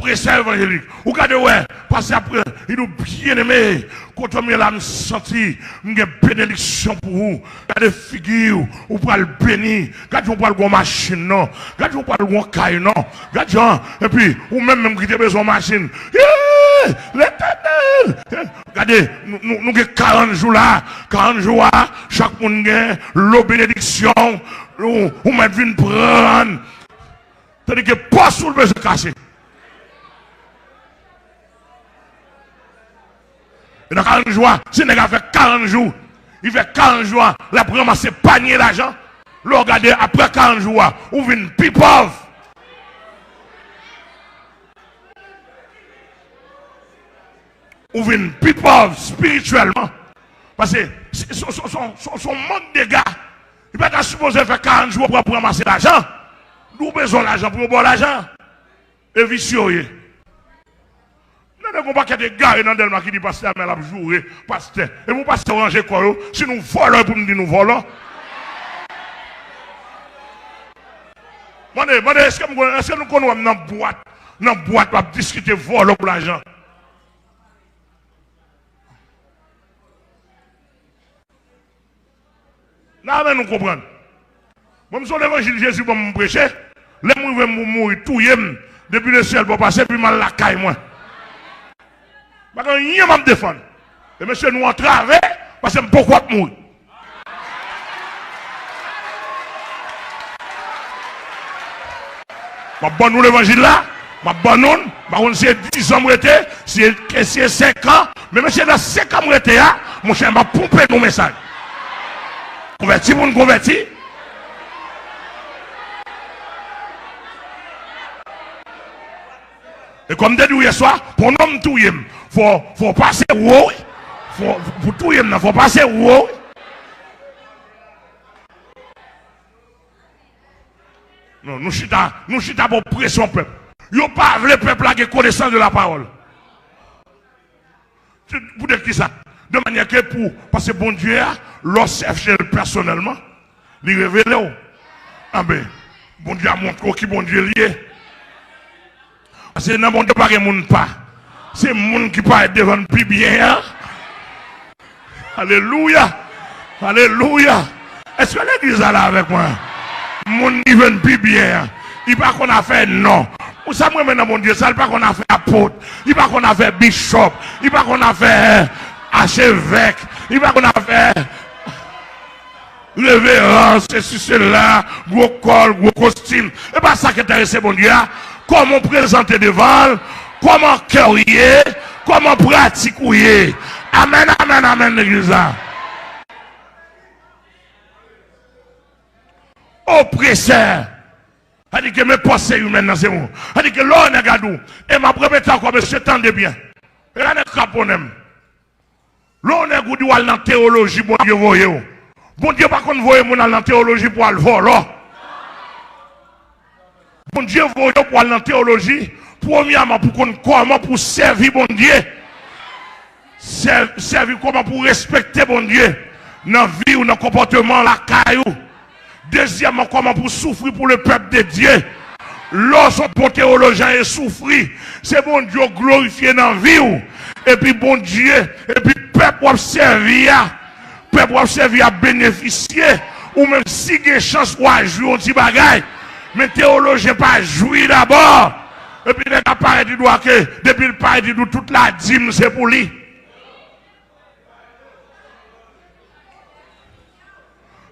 presseur évangélique. Ou regardez, ouais, parce qu'après, il nous bien aimé. Quand on a senti, une bénédiction pour vous. Regardez, figure, ou pour le bénir. Regardez, on parle de machine, non. Regardez, on parle de caille, non. Regardez, et puis, ou même qui a besoin de machine. L'éternel! Regardez, nous avons 40 jours là. 40 jours là, chaque monde a l'eau bénédiction. Ou même vient prendre. C'est-à-dire que pas sous le besoin caché. Et dans 40 jours, si les gars fait 40 jours, il fait 40 jours, la première c'est panier d'argent. Là, regardez, après 40 jours, on vient plus pauvre. On vient plus pauvre spirituellement. Parce que son manque de gars, il ne peut pas supposer faire 40 jours pour ramasser l'argent. Nous avons besoin d'argent pour avoir l'argent. Et vicieux. Nous n'avons pas des gars dans Delma qui disent pasteur, mais la jouer, pasteur. Et vous passez ranger quoi? Si nous volons pour nous dire nous volons. Est-ce que nous connaissons dans la boîte pour discuter vol pour l'argent? Là, nous comprenons. Moi, je suis l'évangile de Jésus pour me prêcher. Les gens veulent mourir tout depuis le ciel pour passer, puis mal la caille, moi. Parce que rien ne me défendre. Et monsieur, nous en travers, parce que pourquoi mourir? Je bonne nous l'évangile là, je bonne nous, c'est 10 ans, c'est 5 ans, mais monsieur, dans 5 ans, mon cher, je vais pomper nos messages. Converti, vous nous converti. Et comme dit hier soir, pour un homme tout, il faut passer où? Pour tout, il faut passer où? Non, nous chita pour pression peuple. Yo pas le peuple là qui connaissance de la parole. Vous dites qui ça? De manière que parce que bon Dieu, l'observe personnellement, il révèle. Ah ben, bon Dieu a montré qui bon Dieu lié. Parce que dans le monde pas de monde pas. C'est le monde qui peut être devant plus bien. Hein? Alléluia. Alléluia. Est-ce que l'église est là avec moi? Le monde qui veut plus bien. Il pas qu'on a fait non. Vous savez maintenant mon Dieu, ça il pas qu'on a fait apôtre. Il pas qu'on a fait bishop. Il pas qu'on a fait archevêque. Il pas qu'on a fait révérence, ceci, cela, gros col, gros costume. Et pas ça qui intéresse mon Dieu. Comment présenter devant, comment cœurier, comment pratiquer. Amen, amen, amen, l'église. Oppresseur. Elle dit que mes pensées humaines dans ce monde. Elle dit que l'on est gadou. Et ma première temps, comme je t'entends bien. Et là, on est caponem. L'on est goudou dans la théologie, bon Dieu, voyez. Bon Dieu, par contre, voyez mon dans la théologie pour le voler. Bon Dieu, voyez pour aller dans la théologie. Premièrement, pour comment pour servir bon Dieu. Servir comment pour respecter bon Dieu. Dans la vie ou dans le comportement, la caillou. Deuxièmement, comment pour souffrir pour le peuple de Dieu. Lorsqu'on bon théologien est souffrir, c'est bon Dieu glorifié dans la vie. Et puis bon Dieu, et puis peuple observer, à bénéficier, ou même si il y a chance pour jouer un petit bagage, mais théologien pas jouer d'abord. Et puis il a parlé du doigt que, depuis le parle du doigt, toute la dîme c'est pour lui.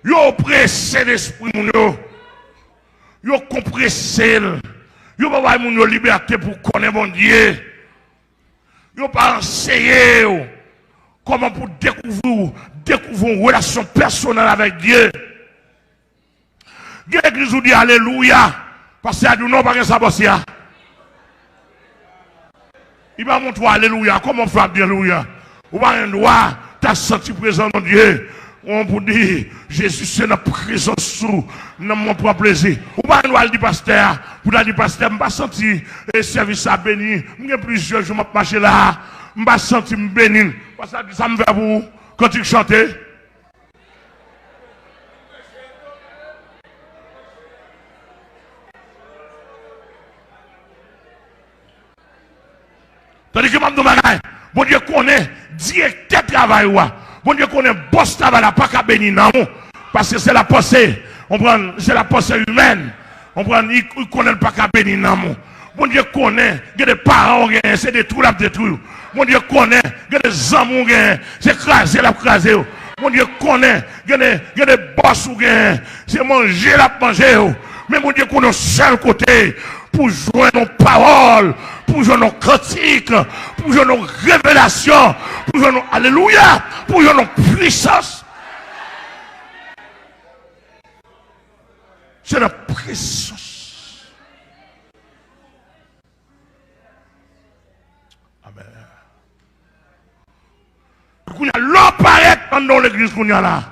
Yo pressé l'esprit moun yo. Yo compressé. Yo pas ba moun yo liberté pour connaître mon Dieu. Yo pas enseigné comment pour découvrir une relation personnelle avec Dieu. L'église dit alléluia parce que du non pas ça bossia. Il va montrer alléluia comment faire alléluia. Ou pas un droit t'as senti présent dans Dieu. On peut dire, Jésus c'est notre présence sous mon propre plaisir. Ou pas nous dire pasteur, pour dire pasteur, je ne pas senti le service à béni. Je plusieurs jours, je marche là, je ne pas senti me bénir. Parce que ça me fait vous quand tu chantes. Tandis que Mme Domagay, bon Dieu connaît directeur travail. Bon Dieu connaît boss travail, pas qu'à bénir non. Parce que c'est la pensée. On prend, c'est la pensée humaine. On prend, il connaît pas qu'à bénir non. Bon Dieu connaît, il y a des parents, c'est des trous à détruire. Bon Dieu connaît, il y a des hommes, c'est craser la craser. Bon Dieu connaît, il y a des boss, c'est manger la manger. Mais mon Dieu connaît un seul côté pour jouer nos paroles, pour jouer nos critiques, pour jouer nos révélations, pour jouer nos alléluia, pour jouer nos puissances. C'est la puissance. Amen. Il y a l'eau paraît dans l'église qu'on y a là.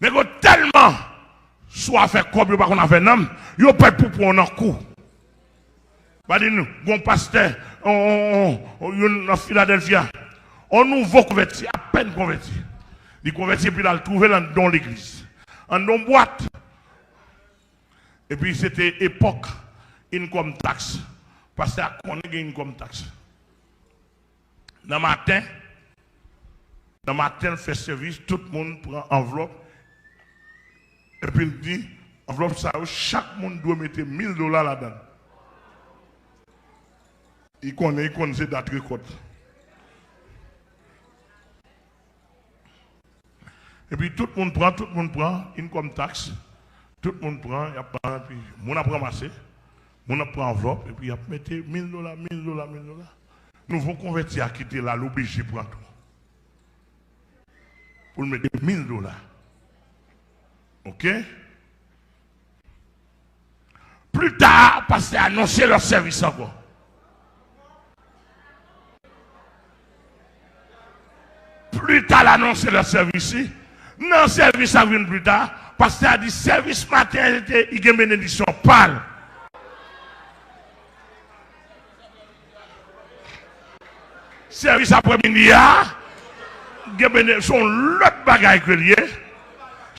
Mais tellement soit fait comme pas qu'on a fait non, yo pas pour un coup. Pas dit nous, bon pasteur en Philadelphie, on nouveau converti, à peine converti. Il converti puis il a trouvé dans l'église. En dans boîte. Et puis c'était époque income tax. Pasteur a connu income tax. Dans le matin, fait service, tout le monde prend enveloppe. Et puis il dit, enveloppe ça, chaque monde doit mettre $1000 là-dedans. Il connaît ces dates récolte. Et puis tout le monde prend, income tax. Tout le monde prend, puis on a ramassé, on a pris enveloppe, et puis il a mis $1000, $1000. Nous vont convertir à quitter là, l'obligé pour tout. Pour mettre $1000. Ok? Plus tard, parce qu'ils ont annoncé leur service encore. Plus tard, l'annoncer leur service. Non, service à venir plus tard. Parce qu'il a dit service matin, il y a une bénédiction. Parle. Service après-midi, son l'autre bagaille que lié.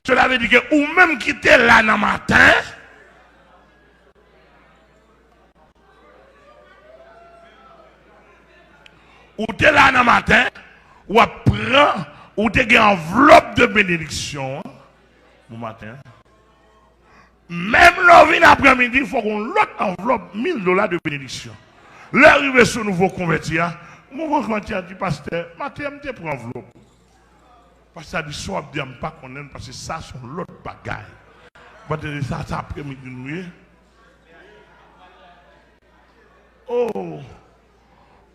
Cela veut dire que ou même quitter là dans le matin, ou t'es là dans le matin, ou prend, ou t'es une enveloppe de bénédiction, au matin. Même l'orvin après-midi, il faut qu'on l'autre enveloppe $1000 de bénédiction. L'arrivée sur nouveau converti, mon converti a dit, pasteur, matin, je prends enveloppe. Parce que ça dit, soit bien pas qu'on aime, parce que ça, c'est l'autre bagaille. Parce que ça après-midi, nous. Oh!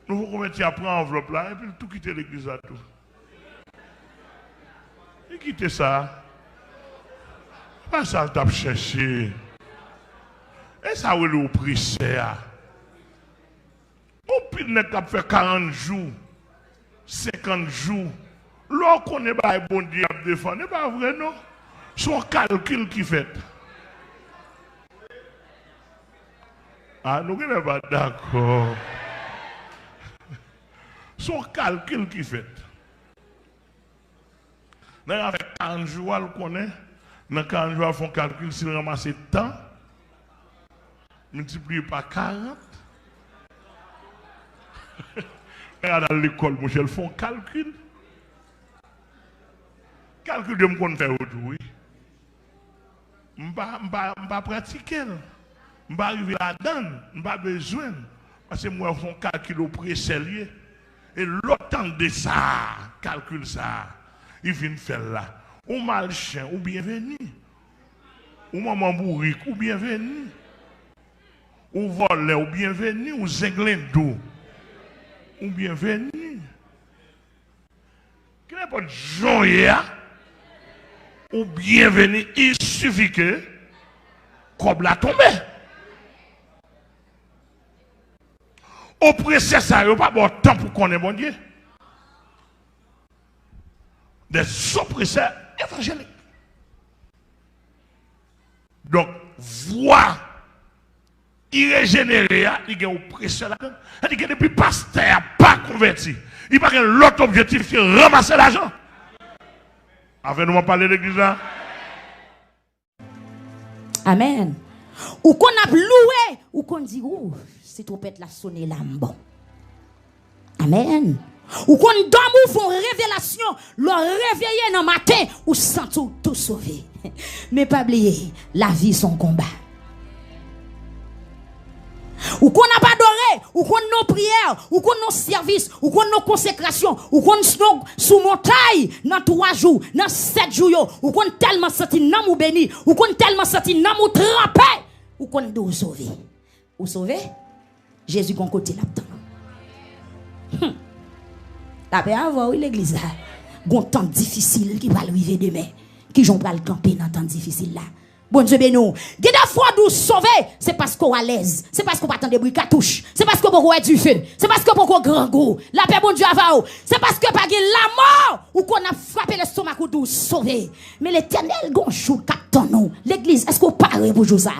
Nous vous convertis à prendre enveloppe là, et puis tout quitter l'église à tout. Et quitter ça. Pas ça, t'as cherché. Et ça, où le prière. Au pire, n'a fait 40 jours, 50 jours. L'on connaît pas bon Dieu à défendre, n'est pas vrai, non? Son calcul qui fait. Ah, nous ne sommes pas d'accord. Son calcul qui fait. Avec 40 jours, on connaît. Dans 40 jours, on fait un calcul, s'il ramasse le temps, multiplié par 40. Regarde à l'école, mon cher, ils font un calcul. Calcul de me faire aujourd'hui. Je ne vais pas pratiquer. Je ne vais pas arriver là-dedans. Je n'ai pas besoin. Parce que moi, je fais un calcul au pré-célier. Et l'autant de ça, calcul ça, il vient faire là. Ou malchien, ou bienvenu. Ou maman bourrique, ou bienvenu. Ou volé, ou bienvenu. Ou zinglendo, ou bienvenu. Quel n'est pas de joie, ou bienvenu, il suffit que, comme la tombe. Au précès, ça n'a pas bon temps pour qu'on ait bon Dieu. Des oppresseurs évangéliques. Donc, voix irrégénérée, il y a un oppresseur là-dedans. C'est-à-dire que depuis pasteur pas converti, il n'y a pas l'autre objectif qui est ramasser l'argent. Avez-nous parlé de l'église là? Amen. Ou qu'on a loué, ou qu'on dit, ouh, c'est trompette la sonné l'âme bon. Amen. Ou qu'on dorme ou font révélation, leur réveiller dans le matin, ou sans tout sauver. Mais pas oublier, la vie son combat. Ou qu'on n'a pas adoré, ou qu'on nos prières, ou qu'on nos services, ou qu'on nos consécrations, ou qu'on sous montagne, dans 3 jours, dans 7 jours, ou qu'on tellement senti nan ou béni, ou qu'on tellement senti nan ou trempé, ou qu'on doit sauver. Ou sauver? Jésus qu'on côté là-dedans. La paix avant l'église là. Gon temps difficile qui va arriver demain. Qui j'en va le camper dans temps difficile là. Bon Dieu bénou. Des fois nous sauver, c'est parce qu'on est à l'aise. C'est parce qu'on pas attendre des bruits cartouches. C'est parce qu'on peut du feu. C'est parce qu'on peut grand goût. La paix bon Dieu avant. C'est parce que pas la mort ou qu'on a frappé l'estomac ou nous sauver. Mais l'Éternel gon jour captant nous. L'église, est-ce qu'on parle pour jouer ça?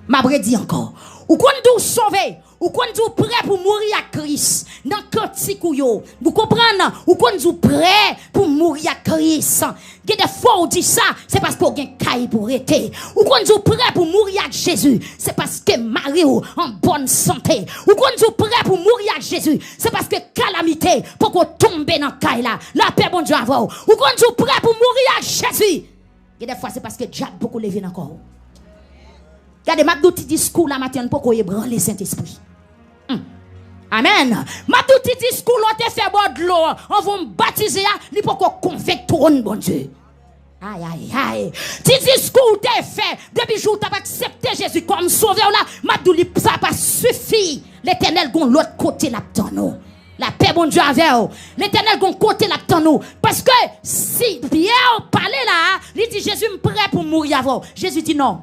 M'a dit encore. Ou qu'on nous sauver. Ou qu'on nous prêt pour mourir à Christ. Dans cantique ou yo. Vous comprenez? Ou qu'on nous prêt pour mourir à Christ. Des fois on dit ça, c'est parce qu'on a un caille pour arrêter. Ou qu'on nous prêt pour mourir à Jésus, c'est parce que Marie en bonne santé. Ou qu'on nous prêt pour mourir à Jésus, c'est parce que calamité pour qu'on tombe dans caille là. La paix bon Dieu avant. Ou qu'on nous prêt pour mourir à Jésus. Des fois c'est parce que Dieu beaucoup levé encore. Regardez, ma petit discours la matin pour qu'on ébranle le Saint-Esprit. Amen. Ma petit discours l'on fait boire de l'eau, on va me baptiser, il pour qu'on convainque tout le monde, bon Dieu. Aïe, aïe, aïe. Petit discours t'es fait, depuis jour t'as accepté Jésus comme sauveur là, ma douli ça pas suffi. L'Éternel gon l'autre côté là dedans nous. La paix bon Dieu avec vous. L'Éternel gon côté là dedans nous. Parce que si Pierre parlait là, il dit Jésus me prêt pour mourir avant. Jésus dit non.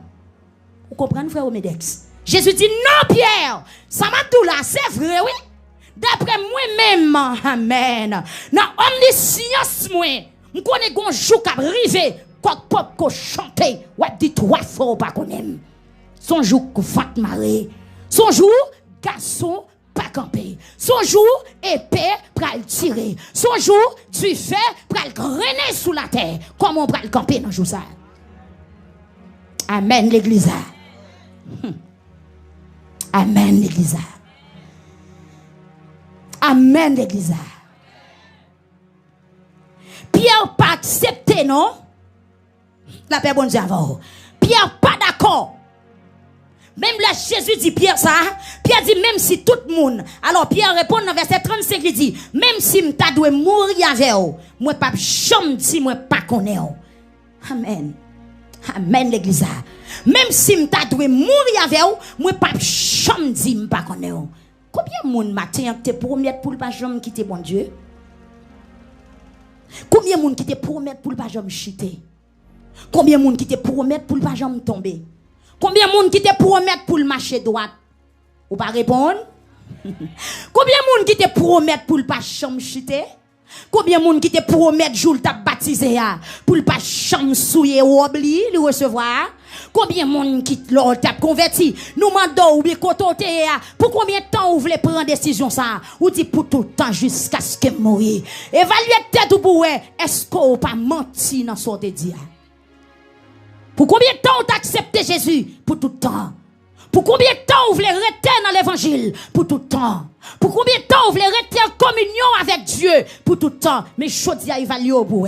Vous comprenez frère Omedex? Jésus dit non Pierre. Ça m'a tout là, c'est vrai oui. D'après moi-même, amen. Dans omniscience moi, je connais gon jour qui arrive, quand pop ko chanter, ou dit 3 fois pas connaît. Son jour que fat maré. Son jour garçon pas camper. Son jour épée pral tirer. Son jour du feu pral grainer sous la terre. Comment on pral camper dans jour ça? Amen l'église. Amen l'église. Amen l'église. Pierre pas accepté non? La paix bon Dieu avant. Pierre pas d'accord. Même là Jésus dit Pierre ça, Pierre dit même si tout le monde. Alors Pierre répond dans verset 35 il dit même si m'ta doit mourir avec vous, moi pas jamais dit moi pas connais. Amen. Amen l'église. Même si m'ta doit mourir avec vous, moi pas jamais dit m'pas connais. Combien de monde matin te promettre pour pas jamais quitter bon Dieu? Combien de monde qui te promettre pour pas jamais chuter? Combien de monde qui te promettre pour pas jamais tomber? Combien de monde qui te promettre pour marcher droite? Ou pas répondre? Combien de monde qui te promettre pour pas jamais chuter? Combien de monde qui te promettre jour t'a baptisé pour pas jamais souiller ou oublier le recevoir? Combien de monde qui t'a converti? Nous mandons ou bien cototer pour combien de temps vous voulez prendre décision ça? Ou dit pour tout le temps jusqu'à ce que mourir. Évaluez tête ou pour est-ce qu'on pas menti dans ce que dit? Pour combien de temps vous accepté Jésus? Pour tout le temps. Pour combien de temps vous voulez rester dans l'évangile? Pour tout le temps. Pour combien de temps vous voulez rester en communion avec Dieu? Pour tout le temps. Mais chose à évaluer au bout.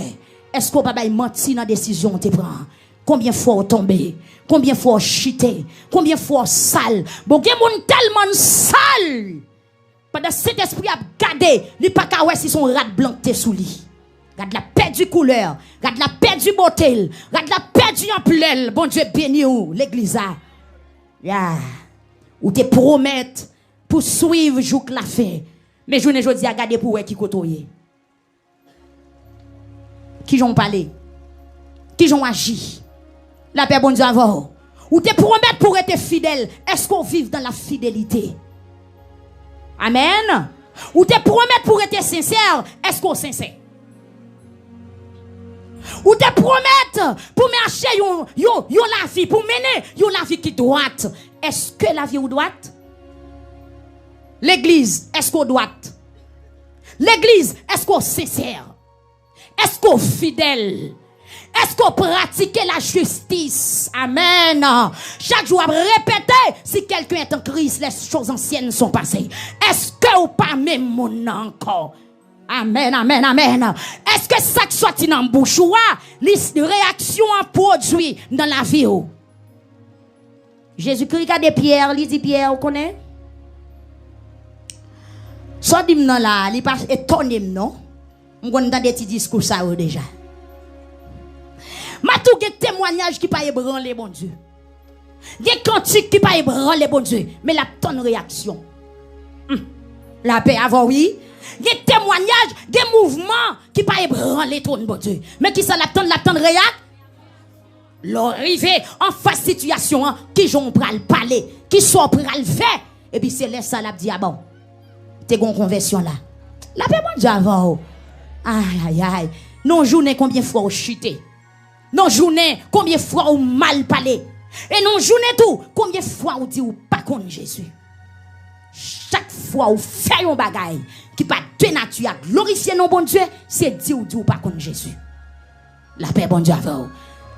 Est-ce qu'on va pas mentir dans la décision que tu prends? Combien de fois vous tombez? Combien de fois vous chutez? Combien de fois vous sale? Bon, il y a des gens tellement sale. Pendant cet esprit a gardé, il n'y a pas qu'à voir si son rat blanc t'es sous lui. Regarde la perdu couleur, regarde la perdu beauté, regarde la perdu ampleur. Bon Dieu béni ou l'église a. Yeah. Ou te promettre pour suivre jour la fin. Mais je ne dis à garder pour qui côtoyer. Qui j'ont parlé? Qui j'ont agi? La paix bon Dieu avant. Ou te promettre pour être fidèle. Est-ce qu'on vit dans la fidélité? Amen. Ou te promettre pour être sincère. Est-ce qu'on est sincère? Ou te promettre pour marcher yon la vie, pour mener yon la vie qui droite. Est-ce que la vie est droite? L'église, est-ce qu'on droite? L'église, est-ce qu'on sincère? Est-ce qu'on fidèle? Est-ce qu'on pratique la justice? Amen. Chaque jour, répétez, si quelqu'un est en crise, les choses anciennes sont passées. Est-ce que ou pas même mon encore? Amen, amen, amen. Est-ce que ça qui soit dans le bouche, les réactions en produit dans la vie? Jésus-Christ regarde Pierre, il dit Pierre, vous connaissez? Soit dit non là, il pas étonné non. On a des petits discours ça déjà. Ma tout des témoignages qui pas ébranler bon Dieu. Des cantiques qui pas ébranler bon Dieu, mais la tonne réaction. La paix avant oui. Des témoignages, des mouvements qui pas ébranler ton bon Dieu, mais qui ça la tonne réaction. L'arrivée en face situation qui j'ont pral parler, qui sont pral faire et puis c'est là ça l'a dit ah bon. T'es gon conversion là. La paix bon Dieu avant. Aïe aïe. Non journée combien fois au chuté. Non journée combien fois ou mal parlé. Et non journée tout combien fois ou dit ou pas contre Jésus. Chaque fois ou fait un bagaille qui pas de nature à glorifier non bon Dieu, c'est dit ou pas contre Jésus. La paix bon Dieu avant.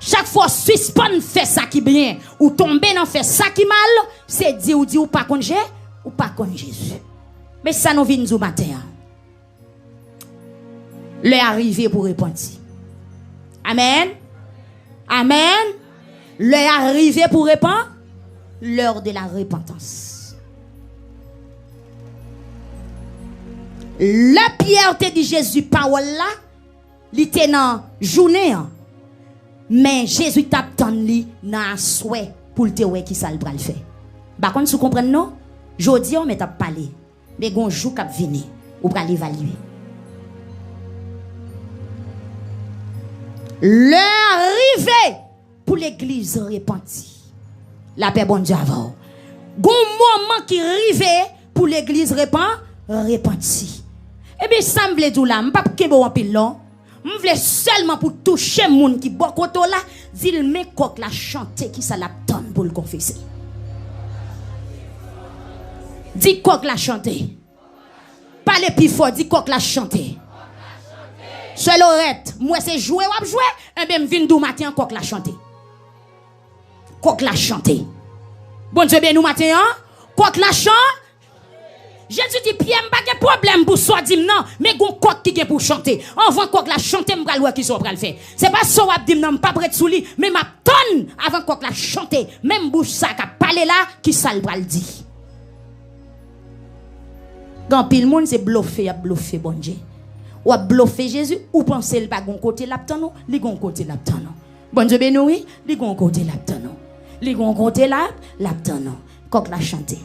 Chaque fois suspend fait ça qui bien ou tomber dans fait ça qui mal, c'est dit ou pas contre Jésus ou pas contre Jésus. Mais ça nous vient du matin. L'heure arrivée pour repentir. Amen. Amen. L'heure arrivée pour répandre. L'heure de la repentance. La Pierre te dit Jésus parole là, li te nan journée. Mais Jésus t'a attendu dans souhait pour te ouais qui ça le pral faire. Par contre, vous comprenez non? Jodi on met t'a parler. Mais gon jour k'ap venir ou pral évaluer. L'heure arrivée pour l'église repentie. La paix bon Dieu avant. Gon moment qui arrivait pour l'église repentie. Et bien ça me vle dou là, m'pa kembo en pile long. M'vle seulement pour toucher moun qui bokoto là, dil me kok la chanter qui ça la donne pour le confesser. Dis kok la chanter. Parlez plus fort, dis kok la chanter. Seul orette, moi c'est jouer ou jouer, et bien m'vin dou matin kok la chanter. Kok la chanter. Bon Dieu bien nous matin, hein? Kok la chanter. Jésus dit Pierre m'pa de problème pour soit dit non, mais gon kok qui gen pour chanter. Avant kok la chanter m'pral voir qui so pral faire. C'est pas so wap dit non m'pa prêt sou li, mais m'a tonne avant kok la chanter, même bouche ça ka parler là qui ça le pral dit. Quand pile monde c'est bluffer bon Dieu. Ou bluffer Jésus ou penser le pas gon côté l'aptan non, li gon côté l'aptan non. Bon Dieu béni oui, li gon côté l'aptan non. Li gon côté l'aptan non. Kok la chanter.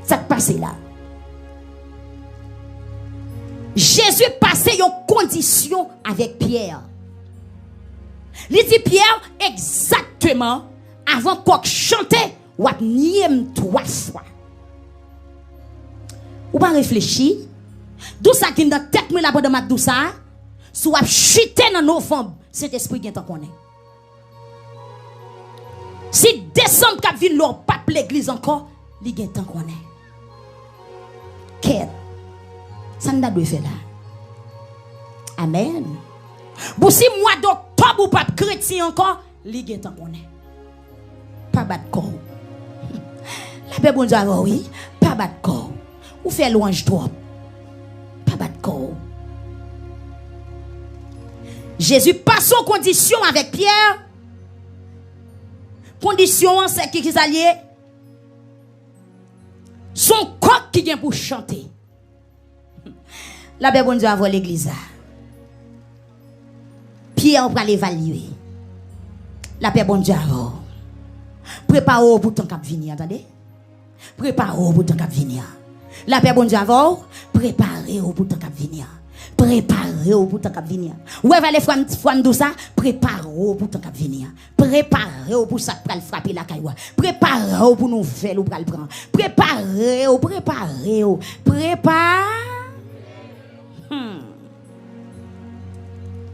Ça passe là. Jésus passait une condition avec Pierre. Il dit Pierre exactement avant qu'on chante, ou nième 3 fois. Ou pas réfléchir. D'où ça qui dans tête moi là-bas de ma douce ça, soit chuter dans novembre, cet esprit qui t'en connaît. Si décembre cap vinn leur pape l'église encore, li gen t'en connaît. Quel ça n'a pas faire là. Amen. Bon si mois d'octobre ou pas chrétien encore, li gen t'en connaît. Pas battre corps. La paix bon Dieu oui, pas battre corps. Ou faire louange trop. Pas battre corps. Jésus passe aux conditions avec Pierre. Condition c'est qui s'allié. Son coq qui vient pour chanter. La paix bon Dieu avoir l'église. Pierre va l'évaluer. La paix bon Dieu avoir. Préparez-vous pour ton cap venir, attendez. Préparez-vous pour ton cap venir. La paix bon Dieu avoir. Préparez-vous pour ton cap venir. Préparez-vous pour ton cap venir. Ouais, va les femmes tout ça. Préparez-vous pour ton cap venir. Préparez-vous pour ça pour frapper la caille. Préparez-vous pour nouvelle ou pour le prendre. Préparez-vous, préparez-vous.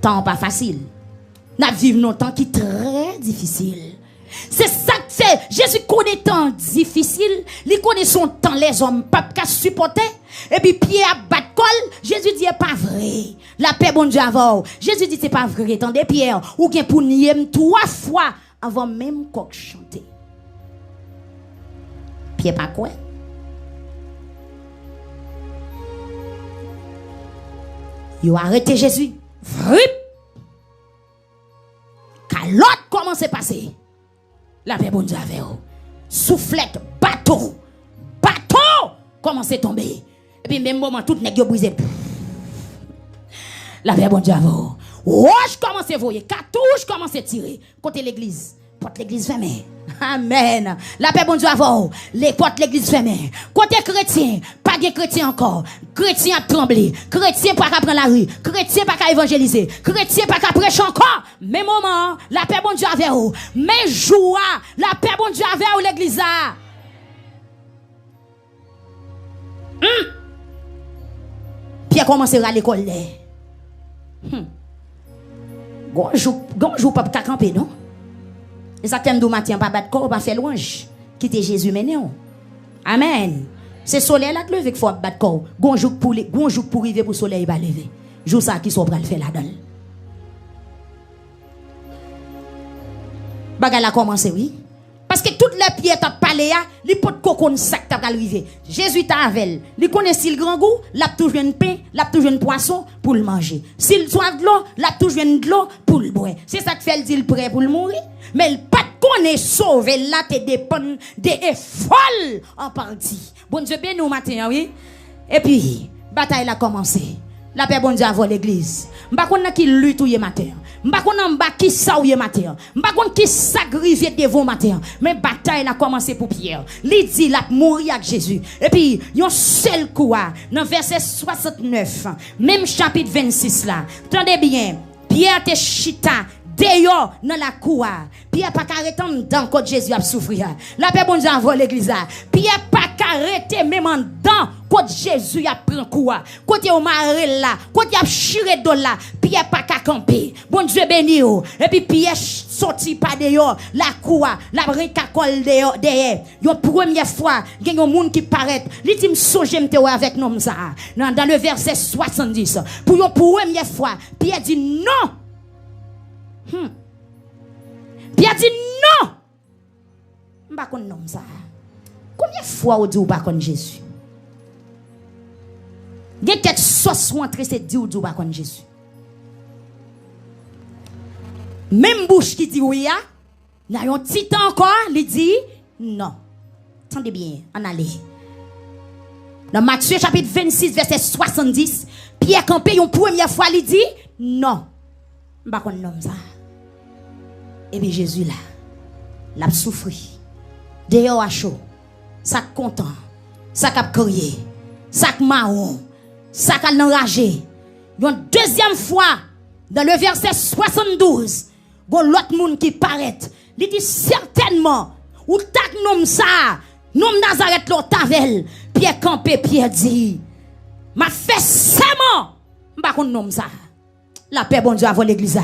Temps pas facile. Nous vivons un temps qui est très difficile. C'est ça que c'est. Jésus connaît temps difficile. Il connaît son temps, les hommes, pas qu'à supporter. Et puis Pierre bat col, Jésus dit, pas vrai. La paix, bon Dieu, avant. Jésus dit, c'est pas vrai. Attendez, Pierre, ou bien pour nier 3 fois avant même qu'on chante. Pierre, pas quoi? Il a arrêté Jésus. Vrip! Quand l'autre commence à passer, la paix, bon Dieu, avec vous. Soufflette, bateau commence à tomber. Et puis, même moment, tout n'est pas brisé. La paix, bon Dieu, avec vous. Roche commence à voyer. Cartouche commence à tirer. Côté l'église. Porte l'église fermée. Amen. La paix, bon Dieu, avant. Les portes l'église fermées. Côté chrétien, pas de chrétien encore. Chrétien a tremblé. Chrétien pas qu'à prendre la rue. Chrétien pas qu'à évangéliser. Chrétien pas qu'à prêcher encore. Mais moment, la paix, bon Dieu, avec vous. Mais joie, la paix, bon Dieu, avec vous, l'église. Pierre commence à l'école. Gonjou pas camper, non? Et ça t'aime d'où matin, pas battre corps, pas faire louange. Quitter Jésus maintenant. Amen. C'est soleil là que lever qu'il faut battre corps. Gonjou pour arriver pour soleil va lever. Jour ça qui sont pral faire là-dedans. Bagal a commencé, oui. Parce que toutes les pierres t'a parlé, les potes cocon sac t'a arrivé. Jésus t'a avec. Il connaît s'il grand goût, l'a toujours un pain, l'a toujours un poisson pour le manger. S'il soif de l'eau, l'a toujours de l'eau pour le boire. C'est ça que fait le dit prêt pour le mourir. Mais il pas connaît sauver là te dépend des folles en partie. Bon Dieu béni nous matin, oui. Et puis bataille a commencé. La paix bon Dieu avant l'église. M'pa konn qui lutte ou matin. M'pa konn qui ça ou matin. M'pa konn qui sacrifié devant matin. Mais bataille a commencé pour Pierre. Il dit la mourir avec Jésus. Et puis yon seul coup dans verset 69, même chapitre 26 là. Tendez bien. Pierre te chita dehors dans la cour. Pierre pas arrêter dans côté Jésus a souffrir. La paix bon Dieu avant l'église. Pierre pas arrêter même en dedans côté Jésus a pris quoi. Côté au maré là, côté a chiré de là, Pierre pas camper. Bon Dieu béni yo. Et puis Pierre sorti pas dehors la cour, la bricacole dehors derrière. Une première fois, il y a un monde qui paraît, il dit me songe m'te avec nom ça. Dans le verset 70. Pour une première fois, Pierre dit non. Pierre dit non. M'pa konn nom ça. Combien de fois on dit ou pas konn Jésus? Il y a peut-être 60 c'est dit ou pas konn Jésus. Même bouche qui dit oui, il y a un petit temps encore, il dit non. Attendez bien, on allait. Dans Matthieu chapitre 26, verset 70, Pierre campé une première fois, il dit non. M'pa konn nom ça. Et bien Jésus là, l'a souffri. Dehors à chaud, ça content, ça cap crier, ça marron, ça cap enragé. Une deuxième fois, dans le verset 72, gon l'autre monde qui paraît, il dit certainement, ou tak nom ça, nom Nazareth l'autre tavel, Pierre campé, Pierre dit, m'a fait serment, m'pa kon nom ça. La paix bon Dieu avant l'église.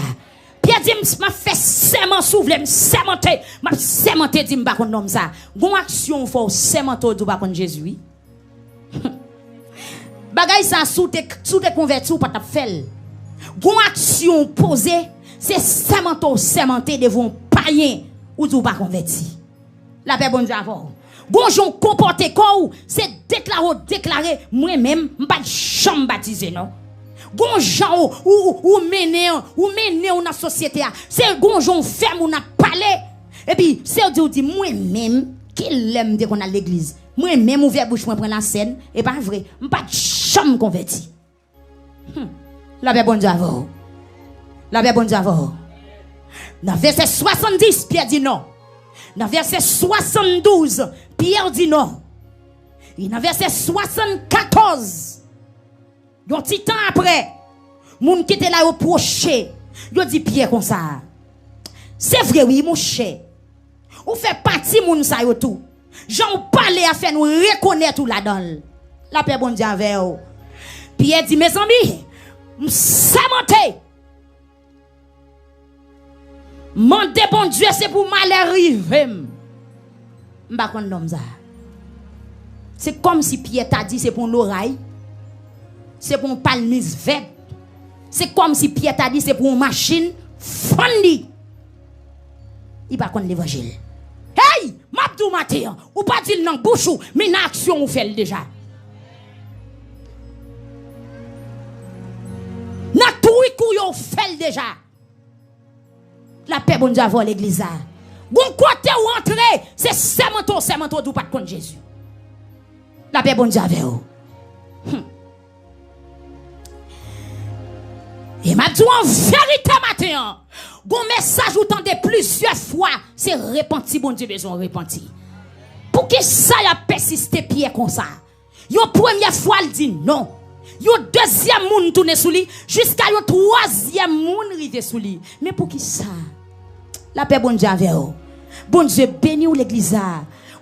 Pierre dit m'a fait serment souvle sermenté m'a sermenté dit m'pa kon nom ça gon action faut sermento du pas kon Jésus. Bagay ça sous te converti ou pas t'a fait. Gon action posée c'est sermenté devant païen ou du pas converti. La paix bon Dieu avant. Gon jon comporté quoi c'est déclarer moi même m'pa chambre baptisé non. Gonjon ou mener dans la société c'est gonjon ferme ou n'a parlé et puis c'est dit moi même qui l'aime dès qu'on a l'église moi même ouvert bouche moi prendre la scène et pas vrai pas de chambre converti. La paix bon Dieu avant. La paix bon Dieu avant. Dans verset 70 Pierre dit non. Dans verset 72 Pierre dit non. Et dans verset 74 un petit temps après, moun qui était là au proché, yo dit Pierre comme ça. C'est vrai oui mon cher. Ou fait partie moun sa yo tout. J'en parle à faire nous reconnaître tout là-dedans. La paix bon Dieu avec vous. Pierre dit mes amis, m'samonté. Mandez bon Dieu c'est pour mal arriver. M'pa konn nom ça. C'est comme si Pierre t'a dit c'est pour l'oreille. c'est pour un palmis vert. C'est comme si Pierre t'a dit c'est pour une machine fondue. Il va connaître l'évangile. Hey, Mabdou matin, ou pas dire dans bouche mais dans action on fait déjà. Dans tout on fait déjà. La paix bon Dieu avant l'église. Bon côté ou entrer, c'est sermenton du pas contre Jésus. La paix bon Dieu avec vous. Et m'a dit en vérité matin, bon message ou tendez plusieurs fois, c'est repenti bon Dieu besoin repenti. Pour que ça y a persisté Pierre comme ça. Yon première fois il dit non. Yon deuxième monde tourne sous lui jusqu'à yon troisième monde rive sous lui. Mais pour qui ça? La paix bon Dieu avec vous. Bon Dieu béni ou l'église.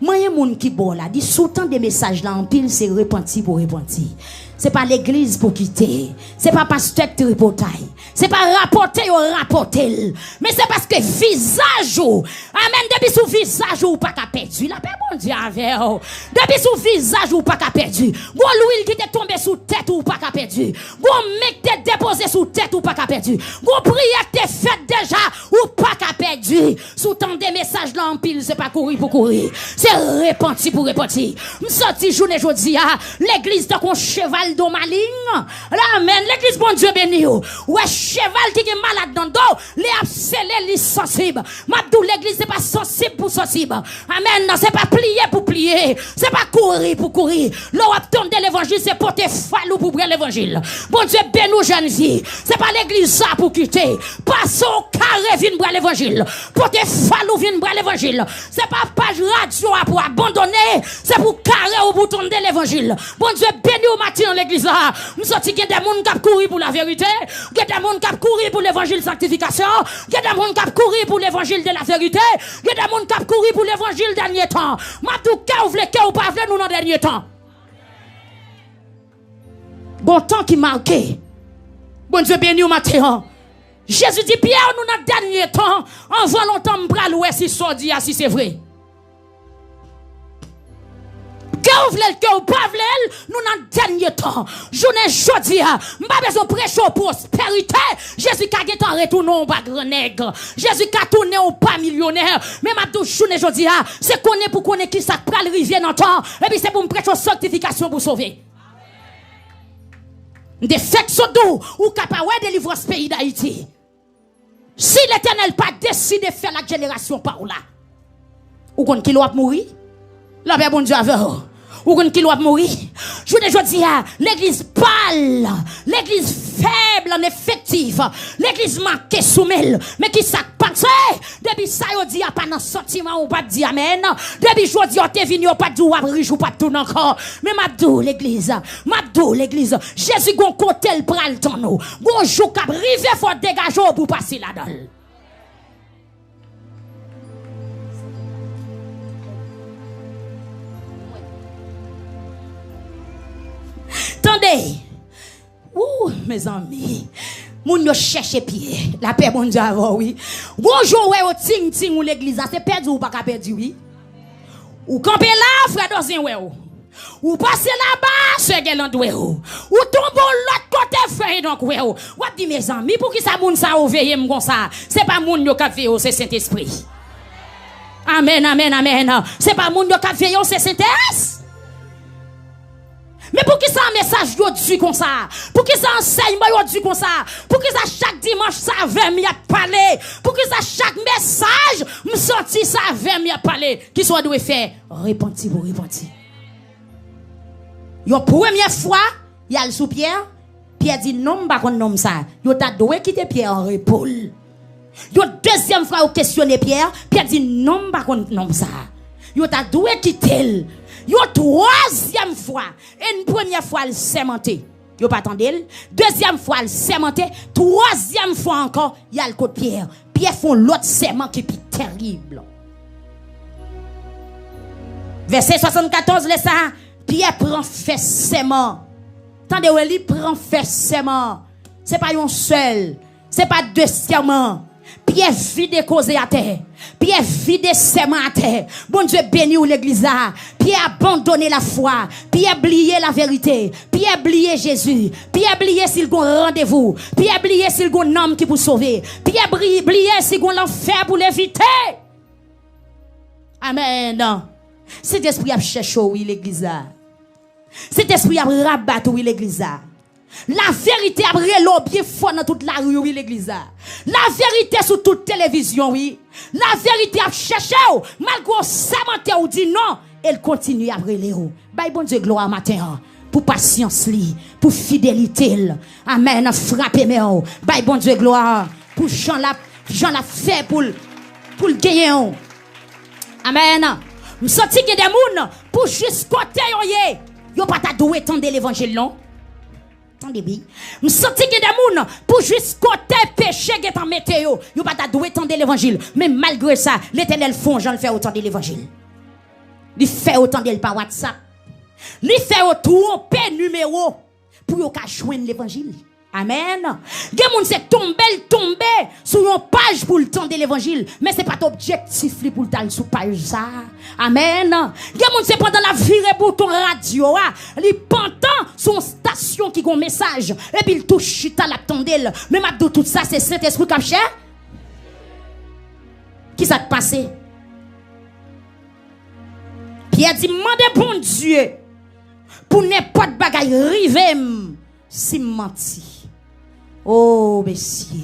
Moi y'a monde qui bon là, dit sous-temps des messages là en pile c'est repenti pour repenti. C'est pas l'église pour quitter. C'est pas pasteur qui reportaille. C'est pas rapporter ou rapporter. Mais c'est parce que visage ou, amen, depuis sous visage ou pas qu'à perdu. La paix bon Dieu avec vous. Depuis sous visage ou pas qu'à perdu. Bon l'huile qui t'est tombé sous tête ou pas qu'à perdu. Bon mec t'est déposé sous tête ou pas qu'à perdu. Bon prière t'est faite déjà ou pas qu'à perdu. Sous tant des messages là en pile, c'est pas courir pour courir. C'est repenti pour repenti. M'sorti journée jodi a, l'église de kon cheval do maligne. Amen. L'église bon Dieu béni ou. Ouais cheval qui est malade dans dos, les abscellés les sensibles. M'abdou l'église c'est pas sensible pour sensible. Amen. Non, c'est pas plier pour plier. C'est pas courir pour courir. L'on attendre l'évangile c'est porter falou pour prendre l'évangile. Bon Dieu béni ou jeune fille. C'est pas l'église ça pour quitter. Passons au carré vinn prendre l'évangile. Porter falou vinn prendre l'évangile. C'est pas page radio pour abandonner, c'est pour carrer au bouton de l'évangile. Bon Dieu béni au matin dans l'église là. Nous sorti des gens qui courir pour la vérité, des gens qui courir pour l'évangile sanctification, des gens qui courir pour l'évangile de la vérité, des gens qui courir pour l'évangile dernier temps. M'abdou ka ou vle ka ou pas vle nous dans dernier temps. Bon temps qui marqué. Bon Dieu béni au matin. Jésus dit Pierre nous dans dernier temps, en voit longtemps m'bral ouais si so dit si c'est vrai. Que vous voulez, que vous pas voulez, nous dans le dernier temps. Journée jodi a, m'pas besoin prêcher prospérité. Jésus ka get en retourner au pas grand nègre. Jésus ka tourner au pas millionnaire. Mais m'a dou journée jodi a, c'est connaître pour connaître qui ça pral rivière dans temps et puis c'est pour me prêcher sanctification pour sauver. Des faits sont doux ou capable de délivrer ce pays d'Haïti. Si l'Éternel pas décidé de faire la génération par là. Ou qu'on qui doit mourir? La paix bon Dieu avec vous. Ou qu'on qui doit mourir. Je ne dis pas, l'église pâle, l'église faible en effectif, l'église manquée soumelle, mais qui s'est passé, depuis ça, on dit, pas dans sentiment, ou pas dit amen, depuis je dis, on te venu, pas de ou riche, ou pas tout encore, mais m'abdou l'église, Jésus gon côté le pral ton nous, gon jou k'ap rive, faut dégager pour passer là-dedans. Attendez. Ouh, mes amis. Moun yo cherche pied. La paix bon Dieu avant, oui. Bonjour, ouais, au ting ting ou l'église, c'est perdu ou pas perdu, oui. Ou camper là, frère Dozin, ouais. Ou passer là-bas, c'est Geland, ouais. Ou tomber l'autre côté, frère, donc, ouais. Ou dit mes amis, pour qui ça moun ça ou veille comme ça? C'est pas moun yo k'ap veille, c'est Saint-Esprit. Amen, amen, amen. C'est pas moun yo k'ap veille, c'est Saint-Esprit. Mais pour qui ça un message yo dit comme ça? Pour qui ça enseignement yo dit comme ça? Pour qui ça chaque dimanche ça veut m'y parler? Pour qui ça chaque message me sorti ça veut m'y parler? Qui soit doit faire repenti pour repenti. Yo première fois, y a le sous Pierre, Pierre dit non pas qu'on nomme ça. Yo t'a doué quitter Pierre en réponse. Yo deuxième fois ou questionner Pierre, Pierre dit non pas qu'on nomme ça. Yo t'a doué quitter. Yo troisième fois, et une première fois le sémenté. Yo pas attendez. Deuxième fois le sémenté, troisième fois encore, il y a le côté Pierre. Pierre font l'autre sément qui est terrible. Verset 74 laisse ça, Pierre prend fait sément. Attendez, il prend fait sément. C'est pas un seul, c'est pas deux séments. Pierre vide causé à terre. Pierre vide sément à terre. Bon Dieu béni ou l'église là. Pierre abandonné la foi. Pierre oublié la vérité. Pierre oublié Jésus. Pierre oublié s'il y a un rendez-vous. Pierre oublié s'il y a un homme qui pour sauver. Pierre oublié s'il y a l'enfer pour l'éviter. Amen. Cet esprit a cherché oui l'église là. Cet esprit a rabattu oui l'église là. La vérité a brûlé bien fort dans toute la rue, oui, l'église. La vérité sur toute télévision, oui. La vérité a cherché, malgré ça, ou dit non, elle continue à brûler. Bye, bon Dieu, gloire matin, pour patience, pour fidélité. Amen, frappez moi. Bye, bon Dieu, gloire, pour Jean la fait pour le gagner. Amen. Je sens que des gens, pour juste côté, yo pas ta doué tant de l'évangile, non? Attendez bien. Je sens que des gens pour juste côté péché qui est en météo. Yo pas ta doué tant de l'évangile. Mais malgré ça, l'Éternel fond Jean le fait autant de l'évangile. Il fait autant de par WhatsApp. Il fait autant de numéro pour yo ka joindre l'évangile. Amen. Gen moun se tomber sur une page pour le temps de l'évangile, mais c'est pas ton objectif pour le temps sur page ça. Amen. Gen moun se pendant la virer bouton radio li pendant son station qui gon message et puis il touche chita la tondel. Mais m'a tout ça c'est Saint-Esprit qui cher. Qui ça te passé? Pierre dit mandez bon Dieu pour n'importe bagaille rive si menti. Oh, messieurs.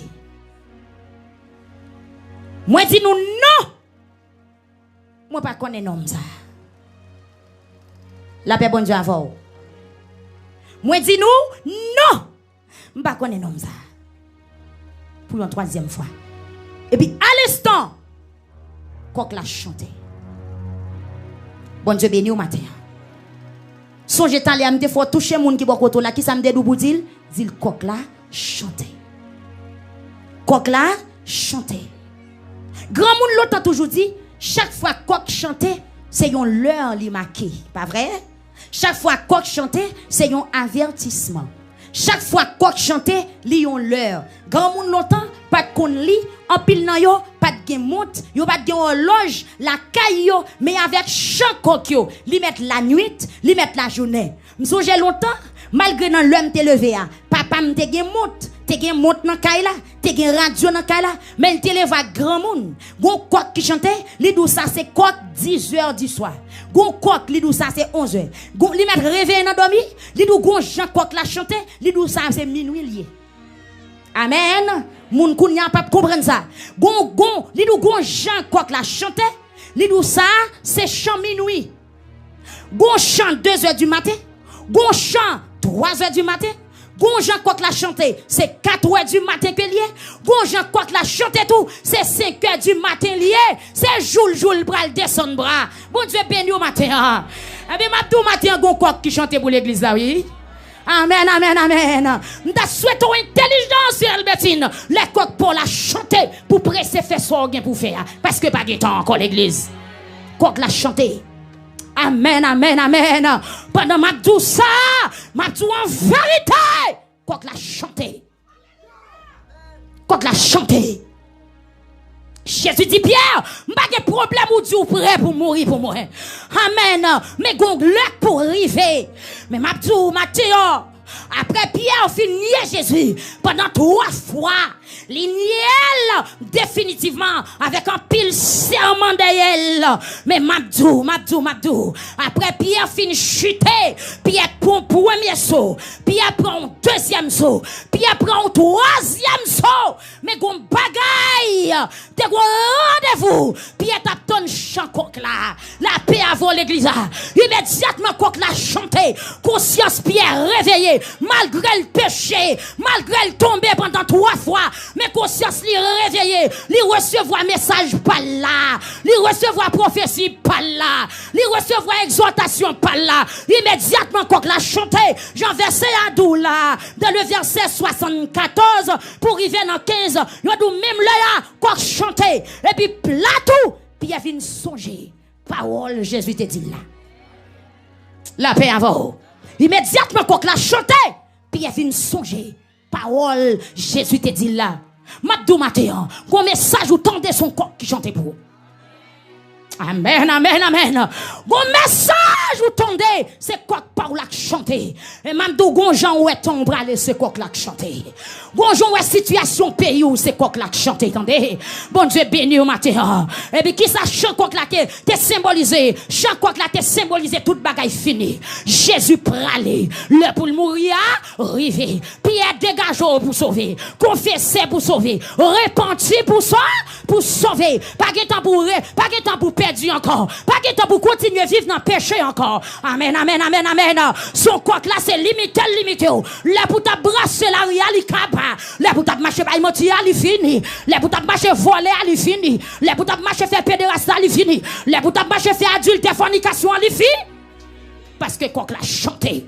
Moi, dis nous non. Moi, pas connaître nom ça. La paix, bon Dieu, avant. Moi, dis nous non. Je pas connaître nom ça. Pour une troisième fois. Et puis, à l'instant, coq l'a chanté. Bon Dieu, béni au matin. Songez t'aller à me faut toucher moun qui boit koto là qui ça me dédou pour dire coq là chanter. Coq là chanter. Grand moun l'autre toujours dit chaque fois coq chanter c'est une l'heure li marqué, pas vrai? Chaque fois coq chanter c'est un avertissement. Chaque fois coq chanter li yon l'heure. Grand moun longtemps pas de kon li en pile nan yo pas de gen monte yo pas de gen horloge la caille yo mais avec chant coq yo li met la nuit li met la journée. M'songe longtemps malgré nan l'homme te levé a papa m'te gen monte nan caille là te gen radio nan caille là mais il te lève à grand monde gon coq qui chantait li dou ça c'est coq 10h du soir gon coq li dou ça c'est 11h gon li met réveil nan dormi li dou gon Jean coq la chanter li dou ça c'est minuit lié. Amen. Moun kounya pas comprendre ça. Gon li dou gon Jean coq la chanter li dou ça c'est chant minuit. Gon chant 2h du matin, gon chant 3h du matin. Gon Jean coq la chanter, c'est 4h du matin que lié. Gon Jean coq la chanter tout, c'est 5h du matin lié. C'est joule bral descendre bras. Bon Dieu béni au matin. Eh bien m'a tout matin gon coq qui chante pour l'église là oui. Amen, amen, amen. Nous souhaitons intelligence, Albertine. Les coqs pour la chanter, pour presser faire ce pour faire. Parce que pas de temps encore l'église. Coq la chanter. Amen, amen, amen. Pendant ma douce ça, ma douce en vérité. Coq la chanter. Coq la chanter. Jésus dit Pierre, pas de problème ou Dieu prêt pour mourir pour moi. Amen. Mais gongle pour arriver. Mais ma douce, Matthieu, après Pierre finit Jésus pendant 3 fois. L'iniel définitivement avec un pile serment d'elle. Mais Mabdou. Après Pierre finit chuter. Pierre prend un premier saut. Pierre prend un deuxième saut. Pierre prend un troisième saut. Mais gon bagaille. T'es gon rendez-vous. Pierre tape ton chant coq là. La paix avant l'église. Immédiatement coq l'a chanté. Conscience Pierre réveillé. Malgré le péché. Malgré le tombé pendant 3 fois. Mais conscience li réveillé, li recevoir message par là, li recevoir prophétie par là, li recevoir exhortation par là. Immédiatement quand la chanté, j'en versé à dou là, dans le verset 74 pour arriver dans 15, yo dou même là quand chanté et puis plateau, puis il vient songer. Parole Jésus te dit là. La paix avant. Immédiatement quand la chanté, puis il vient songer. Parole Jésus te dit là. Mabdou matin, un message ou tendez son corps qui chante pour vous. Amen, amen, amen. Bon message ou tendez, c'est quoi que par là chanter. Et même d'où gonjan ou est ombralé, c'est quoi que là chanter. Gonjan ou est situation pays ou c'est quoi que là chanter, attendez. Bon Dieu béni au matin. Et puis qui ça chante quoi que là t'es symbolisé, chante quoi que là t'es symbolisé toute bagaille fini. Jésus pralé, le pour le mourir, rivé. Pierre dégage pour sauver, confesser pour sauver, repentir pour sauver. Pas de temps pour perdu encore. Pas de temps pour continuer à vivre dans le péché encore. Amen, amen, amen, amen. Son coq là, c'est limité. Les pour ta brasser la réalité, les pour ta marcher par mentir, il fini. Les pour ta marcher voler, il fini. Les pour ta marcher faire pédérastie, il fini. Les pour ta marcher faire adulte, fornication, il fini. Parce que coq l'a chanté.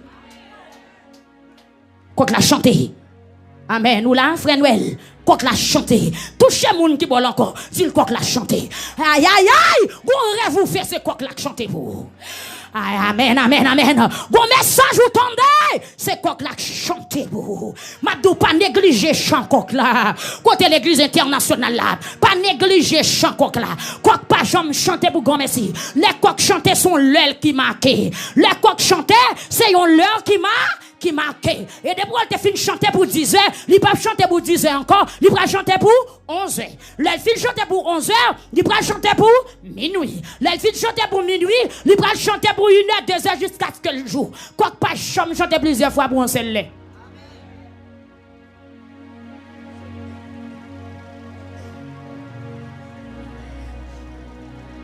Coq l'a chanté. Amen. Ou là, frère Noël. Coq l'a chanté. Touchez moun qui bol encore. Si le coq l'a chanté. Aïe, aïe, aïe. Bon rêve vous fait ce coq l'a chanté pour. Amen, amen, amen. Bon message vous tendez. C'est coq l'a chanté pour. Madou pas négliger chant coq là. Côté l'église internationale là. Pas négliger chant coq là. Coq pas jamais chanter pour grand merci. Les coqs chantés sont l'heure qui marqué. Les coqs chantés, c'est l'heure qui marqué. Et depuis qu'elle te fin chanter pour 10 heures, il va chanter pour 10 heures encore, il va chanter pour 11 heures. Elle fin chanter pour 11 heures, il va chanter pour minuit. Elle fin chanter pour minuit, il va chanter pour 1 heure, 2 heures jusqu'à ce que le jour. Quoi que pas chambre chanter plusieurs fois pour un seul lait.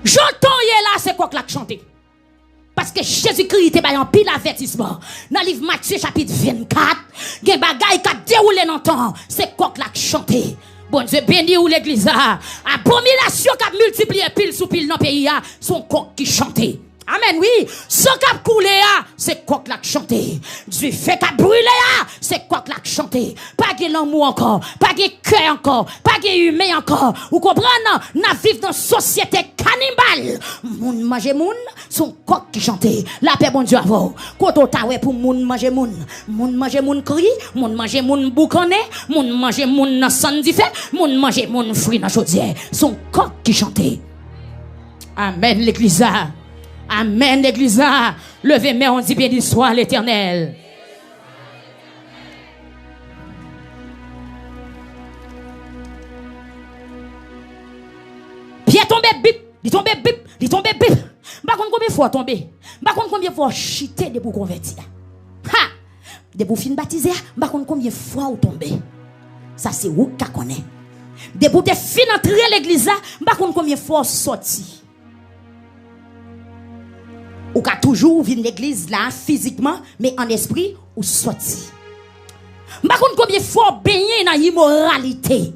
J'entends là, c'est quoi que l'a chanté. Parce que Jésus-Christ était en pile avertissement. Dans le livre Matthieu chapitre 24, il y a des bagailles qui ont déroulé dans le temps. C'est quoi que l'a chanté. Bon Dieu béni ou l'église. Abomination qui a multiplié pile sous pile dans le pays. Son coq qui chantait. Amen, oui. Ce qui a coulé, c'est quoi que l'a chanté. Du fait qu'a brûlé, c'est quoi que l'a chanté. Pas de l'amour encore, pas de cœur encore, pas de humain encore. Vous comprenez? Nous vivons dans une société cannibale. Moun mange moun, son coq qui chantait. La paix, bon Dieu, avant. Quand on t'a pour moun mange moun. Moun mange moun cri, moun mange moun boucané, moun mange moun sans fait, moun mange moun fruit dans chaudière. Son coq qui chantait. Amen, l'église. Amen, l'église. Levez main, on dit béni soit l'Éternel. Pierre tombé, bip, il tombé, bip, il tombé, bip. Par contre, combien de fois tombé? Par contre, combien de fois chité de pour convertir? Ha! De pour fin baptiser, par contre, combien de fois vous tombé? Ça, c'est où qu'à connaît. De pour te fin entrer l'église, par contre, combien de fois sorti? Ou qu'a toujours vu l'église là physiquement mais en esprit ou sorti. Par contre combien de fois baigner dans l'immoralité.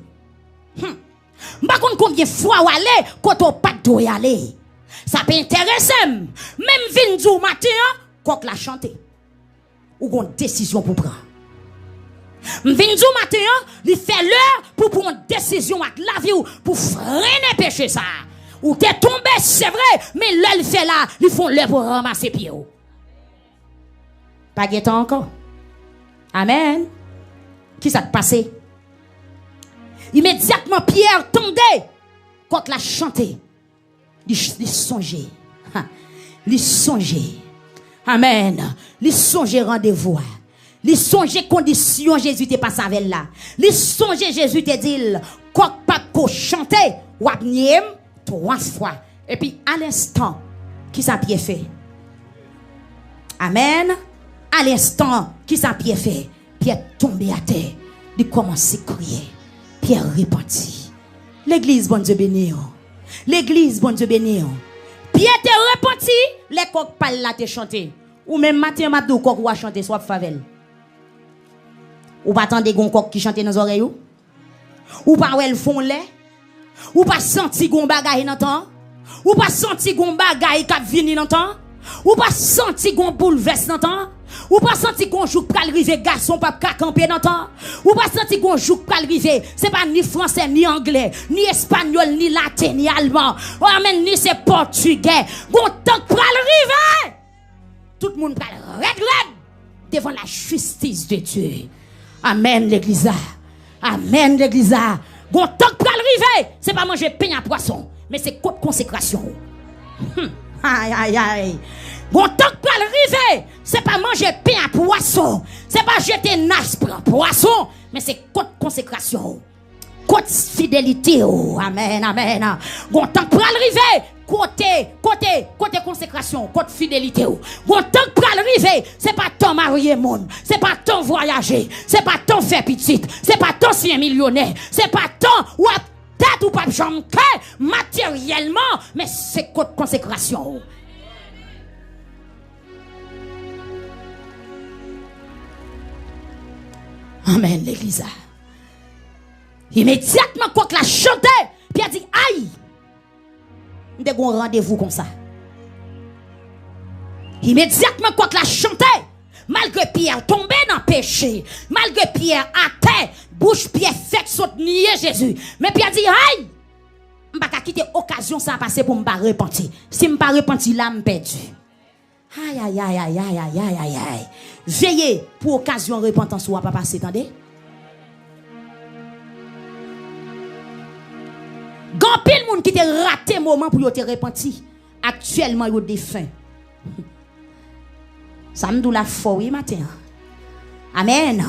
Par contre combien de fois ou aller quand on pas doit aller. Ça peut intéresser même vinn matin quand la chanter. Ou une décision pour prendre. Vinn matin, il fait l'heure pour prendre une décision avec la vie pour freiner péché ça. Ou t'es tombé, c'est vrai, mais là, il fait là, ils font l'heure pour ramasser pied. Pas de temps encore. Amen. Qui ça te passé? Immédiatement, Pierre tendait quand la chanté. Il songeait. Il songeait. Amen. Il songeait rendez-vous. Il songeait condition Jésus te passe avec là. Il songeait Jésus te dit, quand pas qu'on chantait, ou abniem 3 fois. Et puis, à l'instant, qui ça Pierre fait? Amen. À l'instant, qui ça Pierre fait? Pierre tombé à terre. Il commence à crier. Pierre repentit. L'église, bon Dieu béni. L'église, bon Dieu béni. Pierre te repenti. Les coqs parlent là te chanter. Ou même matin, madou, coq ou a chanter, soit favel. Ou pas attendre gon coq qui chante dans les oreilles. Ou pas elle font lait. Ou pas senti gon bagay nan temps. Ou pas senti gon bagay k'ap vini nan temps. Ou pas senti gon bouleverse nan temps. Ou pas senti gon jouk pral rive garçon pa camper nan temps. Ou pas senti gon jouk pral rive, c'est pas ni français ni anglais, ni espagnol ni latin ni allemand. Oh amen, ni c'est portugais. Gon temps pral rive. Tout le monde pral red devant la justice de Dieu. Amen l'église. Amen, l'église. Bon, tant que pour arriver, c'est pas manger pain à poisson, mais c'est côte consécration. Aïe, aïe, aïe. Bon, tant que pour arriver, c'est pas manger pain à poisson, c'est pas jeter nas pour un poisson, mais c'est côte consécration. Côte fidélité. Oh, amen, amen. Bon, tant que pour arriver, côté consécration, côté fidélité. Bon, tant que pour arriver, c'est pas tant marier monde, c'est pas tant voyager, c'est pas tant faire petite, c'est pas tant si un millionnaire, c'est pas tant ou à tête ou pas jambe matériellement, mais c'est côté consécration. Amen, l'église. Immédiatement, quand la chanté, puis elle dit, aïe, nous avons un rendez-vous comme ça. Immédiatement, quand la chanté, malgré Pierre tombé dans le péché, malgré Pierre à terre, bouche Pierre fait saute nier Jésus. Mais Pierre dit, aïe, je ne vais pas quitter l'occasion ça passer pour me repentir. Si je ne pas repentir, là, je perdu. Aïe, aïe, aïe, aïe, aïe, aïe, aïe, aïe, aïe. Veillez pour occasion de repentance, ou pas passer, attendez. Grand pile monde qui te raté moment pour te repenti. Actuellement yo défunt. Ça me dou la foi oui matin. Amen.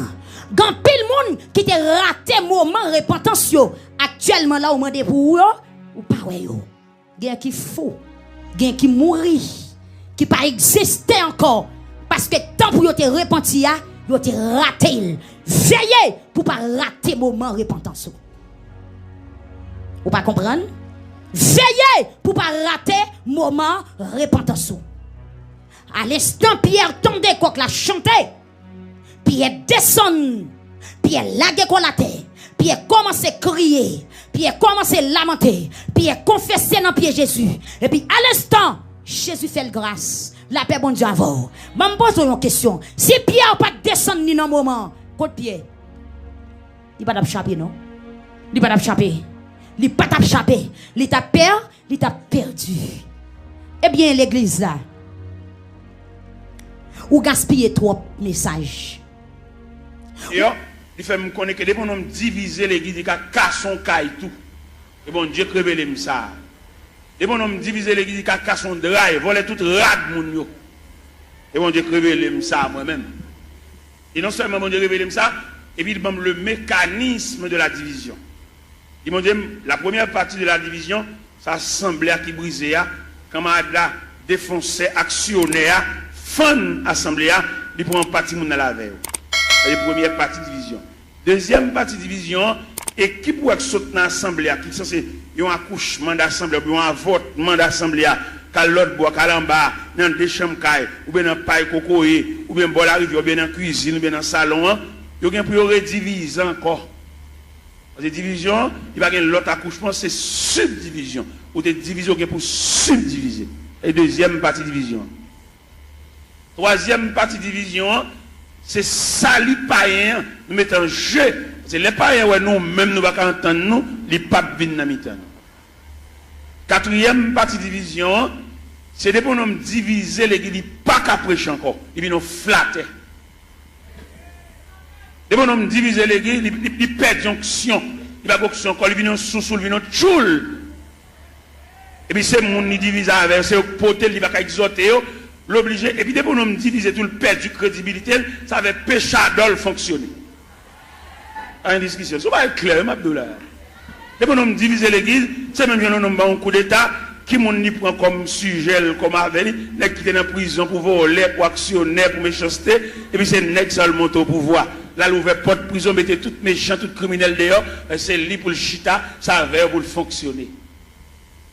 Grand pile monde qui te raté moment repentance yo. Actuellement là ou mande pour yo ou pas ouais yo. Gen qui fou, gen qui mourir, qui pas exister encore parce que tant pour yo te repenti ya, yo te raté. Veillez pour pas rater moment repentance. Vous pas comprendre? Veillez pour pas rater moment repentance. À l'instant Pierre tombe quand la chanté, Pierre descend, Pierre lague qu'on la terre, Pierre commence à crier, Pierre commence à lamenter, Pierre confesser dans pied Jésus. Et puis à l'instant, Jésus fait le grâce. La paix bon Dieu avant. Je me pose une question. Si Pierre pas descendre ni dans moment, côté Pierre, il pas d'échapper non? Il pas d'échapper. Il pas d'échapper. Il t'a perdu, il t'a perdu. Eh bien l'église là, ou gaspiller trop message. Yo, il fait me connaître que des bonhommes diviser l'église, il a cassé son caille tout. Et bon Dieu révèle ça. Des bonhommes diviser l'église, il a cassé son drive, voler tout rad moun yo. Et bon Dieu révèle ça moi-même. Et non seulement bon Dieu révèle ça, et puis il donne le mécanisme de la division. Il m'a dit, la première partie de la division, ça semblait qui brisait, quand on a défoncé, actionné, fan assemblée, il prend une partie dans la veille. C'est la première partie de division. Deuxième partie de division, équipe qui saute dans l'assemblée, qui sont censés un accouchement d'assemblée, ou un votement d'assemblée, quand l'autre boit, quand l'en-bas, dans des chambres, ou bien dans paille cocoé, ou bien dans la rivière, ou bien dans la cuisine, ou bien dans le salon, il y a pour rediviser encore. Parce que division, il va y avoir l'autre accouchement, c'est subdivision. Ou des divisions pour subdiviser. Et deuxième partie division. Troisième partie division, c'est salut païen, nous mettons en jeu. C'est les païens, ouais, nous, même nous ne pouvons pas entendre nous, les papes viennent dans le temps. Quatrième partie division, c'est des bonhommes divisés, les qui pas qu'à prêcher encore. Ils viennent nous flatter. Les bonhommes divisés l'église, ils perdent l'onction. Ils ne pas encore, ils viennent sous, ils viennent tchoul. Et puis c'est mon qui divise avec, c'est potel, il va exhorter, l'obliger. Et puis les bonhommes divisés, tout le perd du crédibilité, ça va péché d'ol fonctionner. En discussion. Ça va être clair, Abdoulaye. Les bonhommes divisés l'église, c'est même un coup d'état qui m'ont prend comme sujet, comme avenir, les qui étaient en prison pour voler, pour actionner, pour méchanceté, et puis c'est nèg seulement au pouvoir. Là, l'ouvert porte prison, mettez tout méchant, tout criminel dehors, c'est lui pour le chita, ça va pour le fonctionner.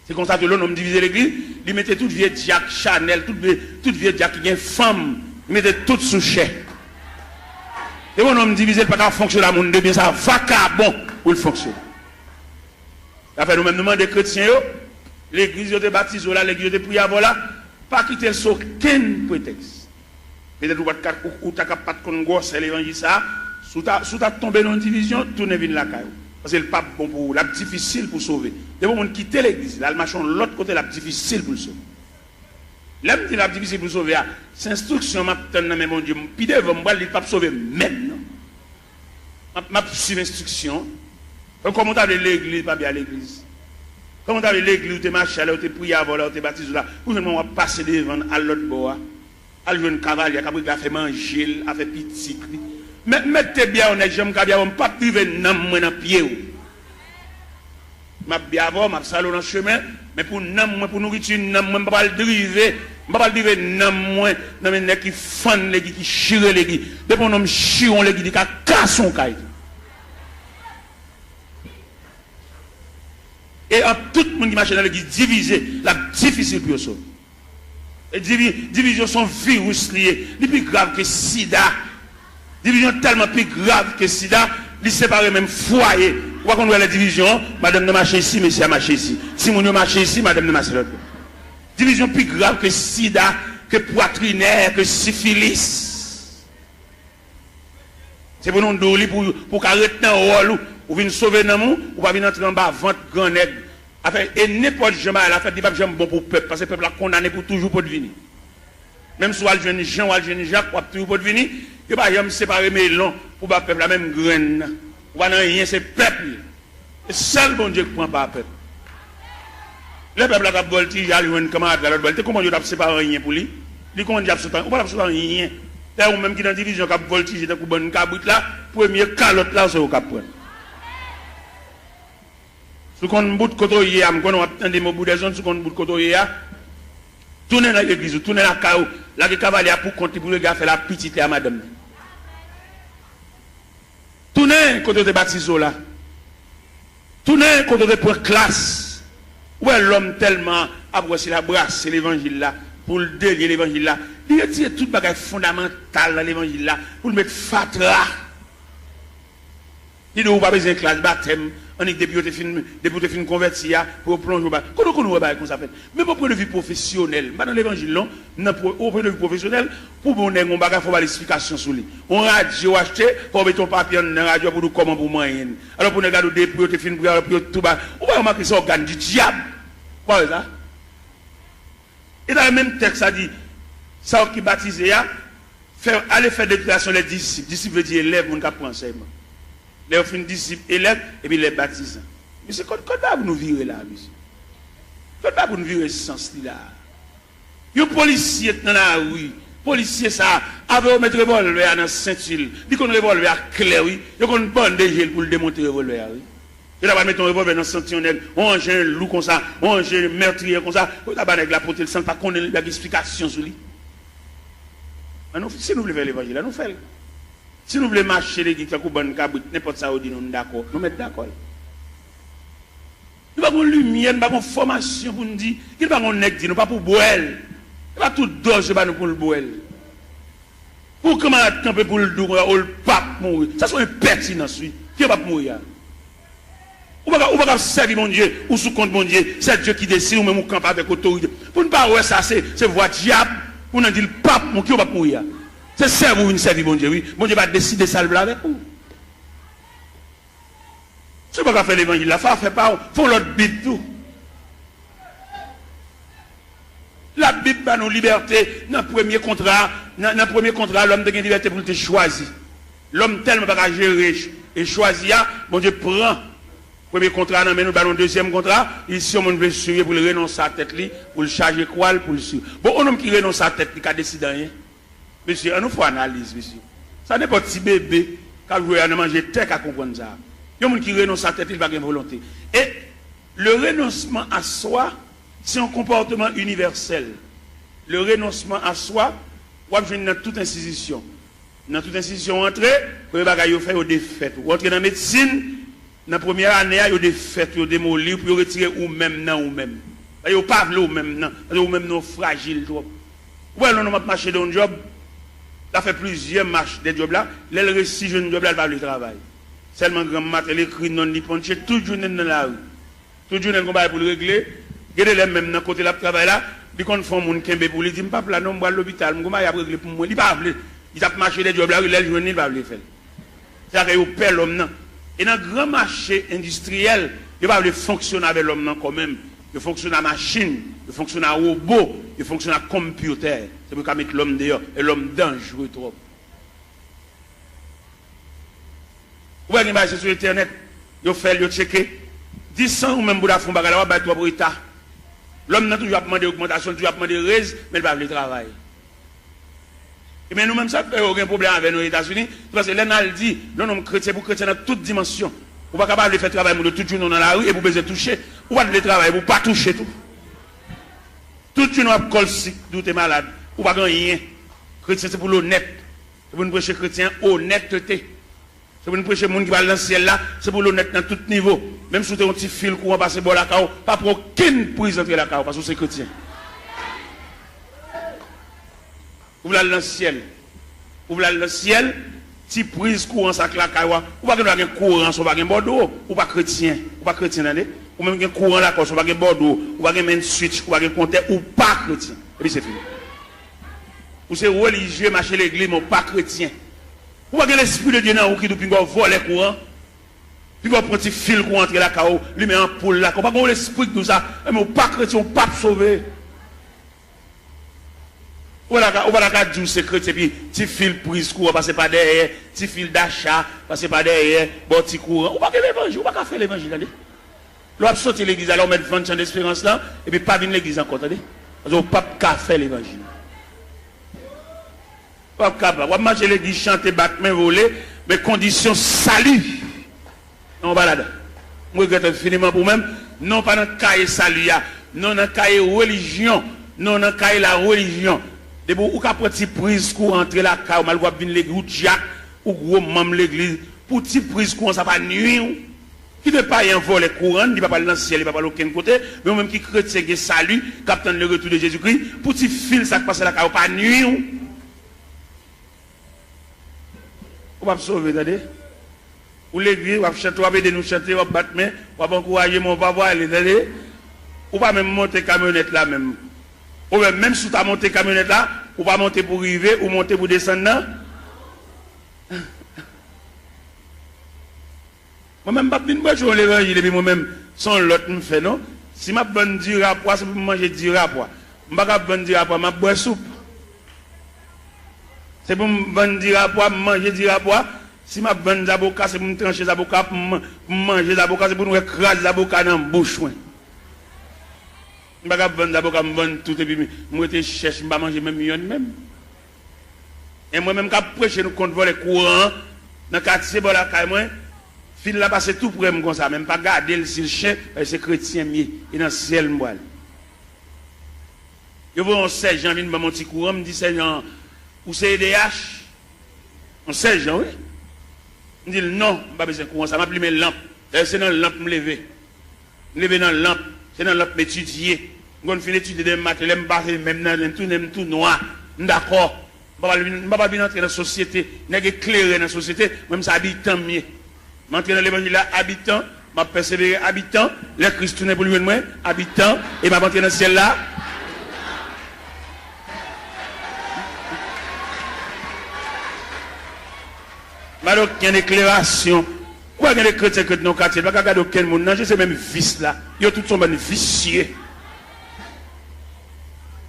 C'est comme ça que l'homme divisé l'église, il mettait tout vieux Jack Chanel, tout vieux Jack qui est femme, il mettait tout sous chèque. Et mon homme divisé, pas qu'à fonctionner à mon de bien, ça vacabon pour le fonctionner. Après, nous-mêmes, nous demandons des chrétiens, l'église de baptise, l'église de prière, voilà, pas quitter sur aucun prétexte. Peut-être ou tu n'as pas de gosse, l'évangile, ça, sous ta tombé dans une division, tout ne vient la caille. Parce que le pape, bon, pour la difficile pour sauver. Des moments quitter l'église, là, le machin, l'autre côté, la difficile pour le sauver. Là, je dis la difficile pour sauver, c'est instruction, maintenant, mais mon Dieu, puis devant moi, il ne peut pas sauver maintenant. m'a suivi l'instruction. Comment t'as l'église, pas bien l'église. Comment t'as l'église, tu marches là, tu prié avant là, tu baptisé là. Pour moi, on va passer devant à l'autre bord. À jouer un cavalier, qui a fait manger, a fait petit. Mais mettez bien, on est jamais bien, on ne peut pas priver dans pied. Je vais bien avoir, je vais saluer dans le chemin, mais pour nourriture, je ne vais pas le driver. Je ne vais pas le driver dans les gens qui font les qui chirent les qui. Depuis qu'on chire les qui, qui cassent son caille. Et en tout le monde qui marche dans l'église divisé, la difficile pour eux. Et division sont virus liés. C'est plus grave que sida. Division tellement plus grave que sida. Ils séparent même foyer. Pourquoi qu'on voit la division? Madame ne marche ici, monsieur a marché ici. Si mon marche ici, madame ne marche l'autre. Division plus grave que sida, que poitrinaire, que syphilis. C'est pour nous donner pour arrêter un rôle ou venir sauver nos gens, ou pas venir entrer en bas, vente grand nègre. Et n'importe jamais à la fête, il n'y a pas bon pour le peuple, parce que le peuple a condamné pour toujours pour devenir. Même si on jeune Jean ou on jeune Jacques, on toujours pour devenir, il n'y a pas jamais séparer mes longs pour le peuple la même graine. On va rien, c'est le peuple. C'est seul bon Dieu qui prend pas le peuple. Le peuple a voltigé, il a eu un camarade à l'autre. Comment Dieu a séparé rien pour lui? Il comment Dieu a séparé, on va séparer rien. D'ailleurs, même qui dans la division qui a voltigé, dans une caboute là, premier calotte là, c'est au cap. Si on bout de côté, on attend des mots de zone, si on bout de côté, tournez dans l'église, tournez dans la caou, là, le cavalier pour compter pour le gars faire la petite à madame. Tournez côté de baptiso là. Tournez côté de point classe. Où est l'homme tellement abrossé la brasse, c'est l'évangile là, pour le délier l'évangile là. Il retire tout bagage fondamental dans l'évangile là, pour le mettre fatra. Il ne doit pas besoin de classe baptême. On est depuis que tu converti pour plonger au bas. Comment on va comme ça fait? Mais pour point de vue professionnel, dans l'évangile, non, au point de vue professionnel, pour mon nègre, on va faire l'explication sur lui. On radio acheté, pour mettre ton papier dans la radio pour nous comment pour moyen. Alors pour nous regarder depuis que tu pour tout bas, on va remarquer ça organe du diable. Quoi ça? Et dans le même texte, ça dit, ça qui baptisé, aller faire déclaration les disciples. Disciples veut dire élève, on apprend enseignement. Les offres disciples élèves et puis les baptisants. Mais c'est quand vous nous virer là, monsieur. Quand vous nous virer ce sens-là. Un policier dans la rue, policier ça, avait mettre revolver dans la ceinture, dit qu'on revolver clair, oui, il qu'on bonne de gel pour le démonter revolver, oui. Il va mettre un revolver dans la ceinture, on range un loup comme ça, on range un meurtrier comme ça, on va avec la porte, le sang, pas qu'on ait une explication sur lui. Si nous voulons faire l'évangile, nous faisons. Si nous voulons marcher les guides, n'importe ça, nous sommes d'accord. Nous mettons d'accord. Nous n'avons pas de lumière, nous n'avons pas de formation pour nous dire. Nous n'avons pas de nous pas pour boire. Nous n'avons pas tout d'orge pour le boire. Pour comment camper pour le dos, ou le pape mourir. Ça c'est un pertinence, oui. Qui ne va pas mourir? Ou pas servir mon Dieu, ou sous compte mon Dieu. C'est Dieu qui décide, ou même ou camper avec autorité. Pour ne pas voir ça, c'est voie diable. Pour nous dire le pape mourir, qui ne va pas mourir? C'est ça vous une servir mon Dieu, oui. Mon Dieu va décider ça avec vous. Si vous ne pouvez pas faire l'évangile, la foi fait pas, faut l'autre Bible tout. La Bible va nous liberté. Dans le premier contrat, l'homme a une liberté pour te choisir. L'homme tellement pas gérer et choisir, mon Dieu prend. Premier contrat, mais nous allons deuxième contrat. Ici, on veut suivre pour le renoncer à la tête, pour le charger quoi, pour le suivre. Bon, un homme qui renonce à la tête, qui a décidé rien. Monsieur, on nous fait analyse, monsieur. Ça n'est pas petit bébé qui a joué à manger tête à comprendre ça. Il y a des gens qui renoncent à la tête, il va avoir une volonté. Et le renoncement à soi, c'est un comportement universel. Le renoncement à soi, on va dans toute institution. Dans toute institution, entrer, vous avez fait des défaites. Vous entrez dans la médecine, dans la première année, il y a des défaites, il y a des mots pour retirer ou même non ou même. Il n'y a pas ou même non, ou même non fragile. Ouais, on va marcher dans un job. Ça fait plusieurs marches des jobs là. Les récits jeunes jobs là, elle va le travail. Seulement grand matin, elle écrit non, il ponche toute journée dans la rue. Toute journée, elle va pour le régler. Regardez les mêmes dans côté là, travail là. Ils font mon kembe pour lui dire, papa là, non, moi à l'hôpital, je vais régler pour moi. Il va appeler. Il a marché des jobs là, les journées, il va le faire. C'est-à-dire qu'il perd l'homme. Et dans le grand marché industriel, il va fonctionner avec l'homme quand même. Il fonctionne à machine, il fonctionne à robot, il fonctionne à computer. C'est pour qu'on mette l'homme dehors, et l'homme dangereux trop. Ou bien il sur internet, il fait, il checker. 10 ans ou même pour la fond bagala, il va pour l'État. L'homme n'a toujours demandé augmentation, toujours demandé raise, mais il va le travail. Et bien nous-mêmes, ça fait aucun problème avec nos États-Unis, parce que l'État dit, non, non, chrétien pour chrétien dans toute dimension. Vous n'êtes pas capable de faire travail de tout le monde dans la rue et vous besoin toucher. Ou pas de travail, vous ne pas toucher tout. Tout le monde a colle si vous êtes malade. Ou pas rien. Chrétien, c'est pour l'honnête. C'est pour nous prêcher chrétien, honnêteté. C'est pour nous prêcher les gens qui va dans le ciel là, c'est pour l'honnête dans tout niveau. Même si vous avez un petit fil courant passer par la cao, pas pour aucune prise entre la cao, parce que c'est chrétien. Vous allez dans le ciel. Vous allez dans le ciel, si prise courant ça la cao, ou pas que vous avez un courant, ou pas un bordeaux, ou pas chrétien, ou pas chrétien, ou même un courant là, ou pas un bordeaux, ou pas un switch, ou pas un compteur, ou pas chrétien. Et puis c'est fini. Ou c'est religieux, marcher l'église, mais pas chrétien. Ou pas que l'esprit de Dieu dans vous qui depuis qu'on vole les courants, puis qu'on prend un petit fil pour entrer la cao, lui met en poule là, qu'on pas qu'on l'esprit de tout ça, mais pas chrétien, ou pas sauvé. Ou pas la dire c'est chrétien, puis petit fil prise courant, passer pas derrière, petit fil d'achat, passer pas derrière, bon petit courant. Ou pas que l'évangile, ou pas faire l'évangile, allez. L'on sortir l'église, alors on met 20 ans d'espérance là, et puis pas venir l'église encore, attendez. Parce qu'on pas faire l'évangile. Pas capable. On va marcher l'église, chanter, battre, main, voler, mais conditions salut. On va là-dedans. Je regrette infiniment pour même, non pas dans le cahier salut, non dans le cahier religion, non dans le cahier la religion. De vous, ou qu'à petit prise pour entrer la caille, mal voir venir l'église, ou Jack, ou gros membre l'église, pour petit prise courant, ça va nuire. Qui ne pas y en voler courant, il ne va pas dans le ciel, il ne va pas aucun côté, mais même qui chrétien qui salut, captant le retour de Jésus-Christ, pour petit fil, ça passe la caille, pas nuire. On va sauver, attendez. Ou l'église, on va chanter, on va aider nous chanter, on va battre main, on va encourager mon papa, allez. Ou pas même monter camionnette là même. Ou même si tu as monté camionnette là, ou pas monter pour arriver, ou monter pour descendre là. Moi-même, je ne vais pas jouer l'évangile, et puis moi-même, sans l'autre me fait, non? Si je bonne du rapport, c'est pour manger du rapport. Je ne vais pas bonne du rapport, je vais boire soupe. C'est pour me dire rapport, manger du rapport. Si je bonne d'avocat, c'est pour me trancher d'avocat, pour manger d'avocat, c'est pour nous écraser d'avocat dans la bouche. Je ne vais pas bonne d'avocat, je bonne tout, et puis je cherche, je ne vais pas manger même million même. Et moi-même, quand je prêche, nous compte voler courant, dans le quartier, bon, la caille, moi, fil là, passe tout pour comme ça, même pas garder le chien, c'est chrétien, et dans le ciel, moi. Je vois un sergent, il mon petit courant, me dit, sergent, ou c'est EDH, on sergent, oui. Je dis, non, je n'ai pas besoin de courant, ça m'a pris mes lampes. C'est dans la lampe me lever. Me lever dans la lampe, c'est dans la lampe m'étudier. Quand je finis d'étudier des maths, je me passer même dans tout noir. D'accord. Je ne vais pas entrer dans la société, je vais éclairer dans la société, même ça habitant mieux. Je vais dans l'évangile là, habitant, je vais persévérer habitant, le Christ tourne pour lui moi, habitant, et je vais entrer dans le ciel là. Alors, il y a une éclairation. Pourquoi il y a des chrétiens qui sont dans le quartier? Il n'y a pas regarder aucun monde. Non, c'est même vice là. Ils ont tous sont vicieux.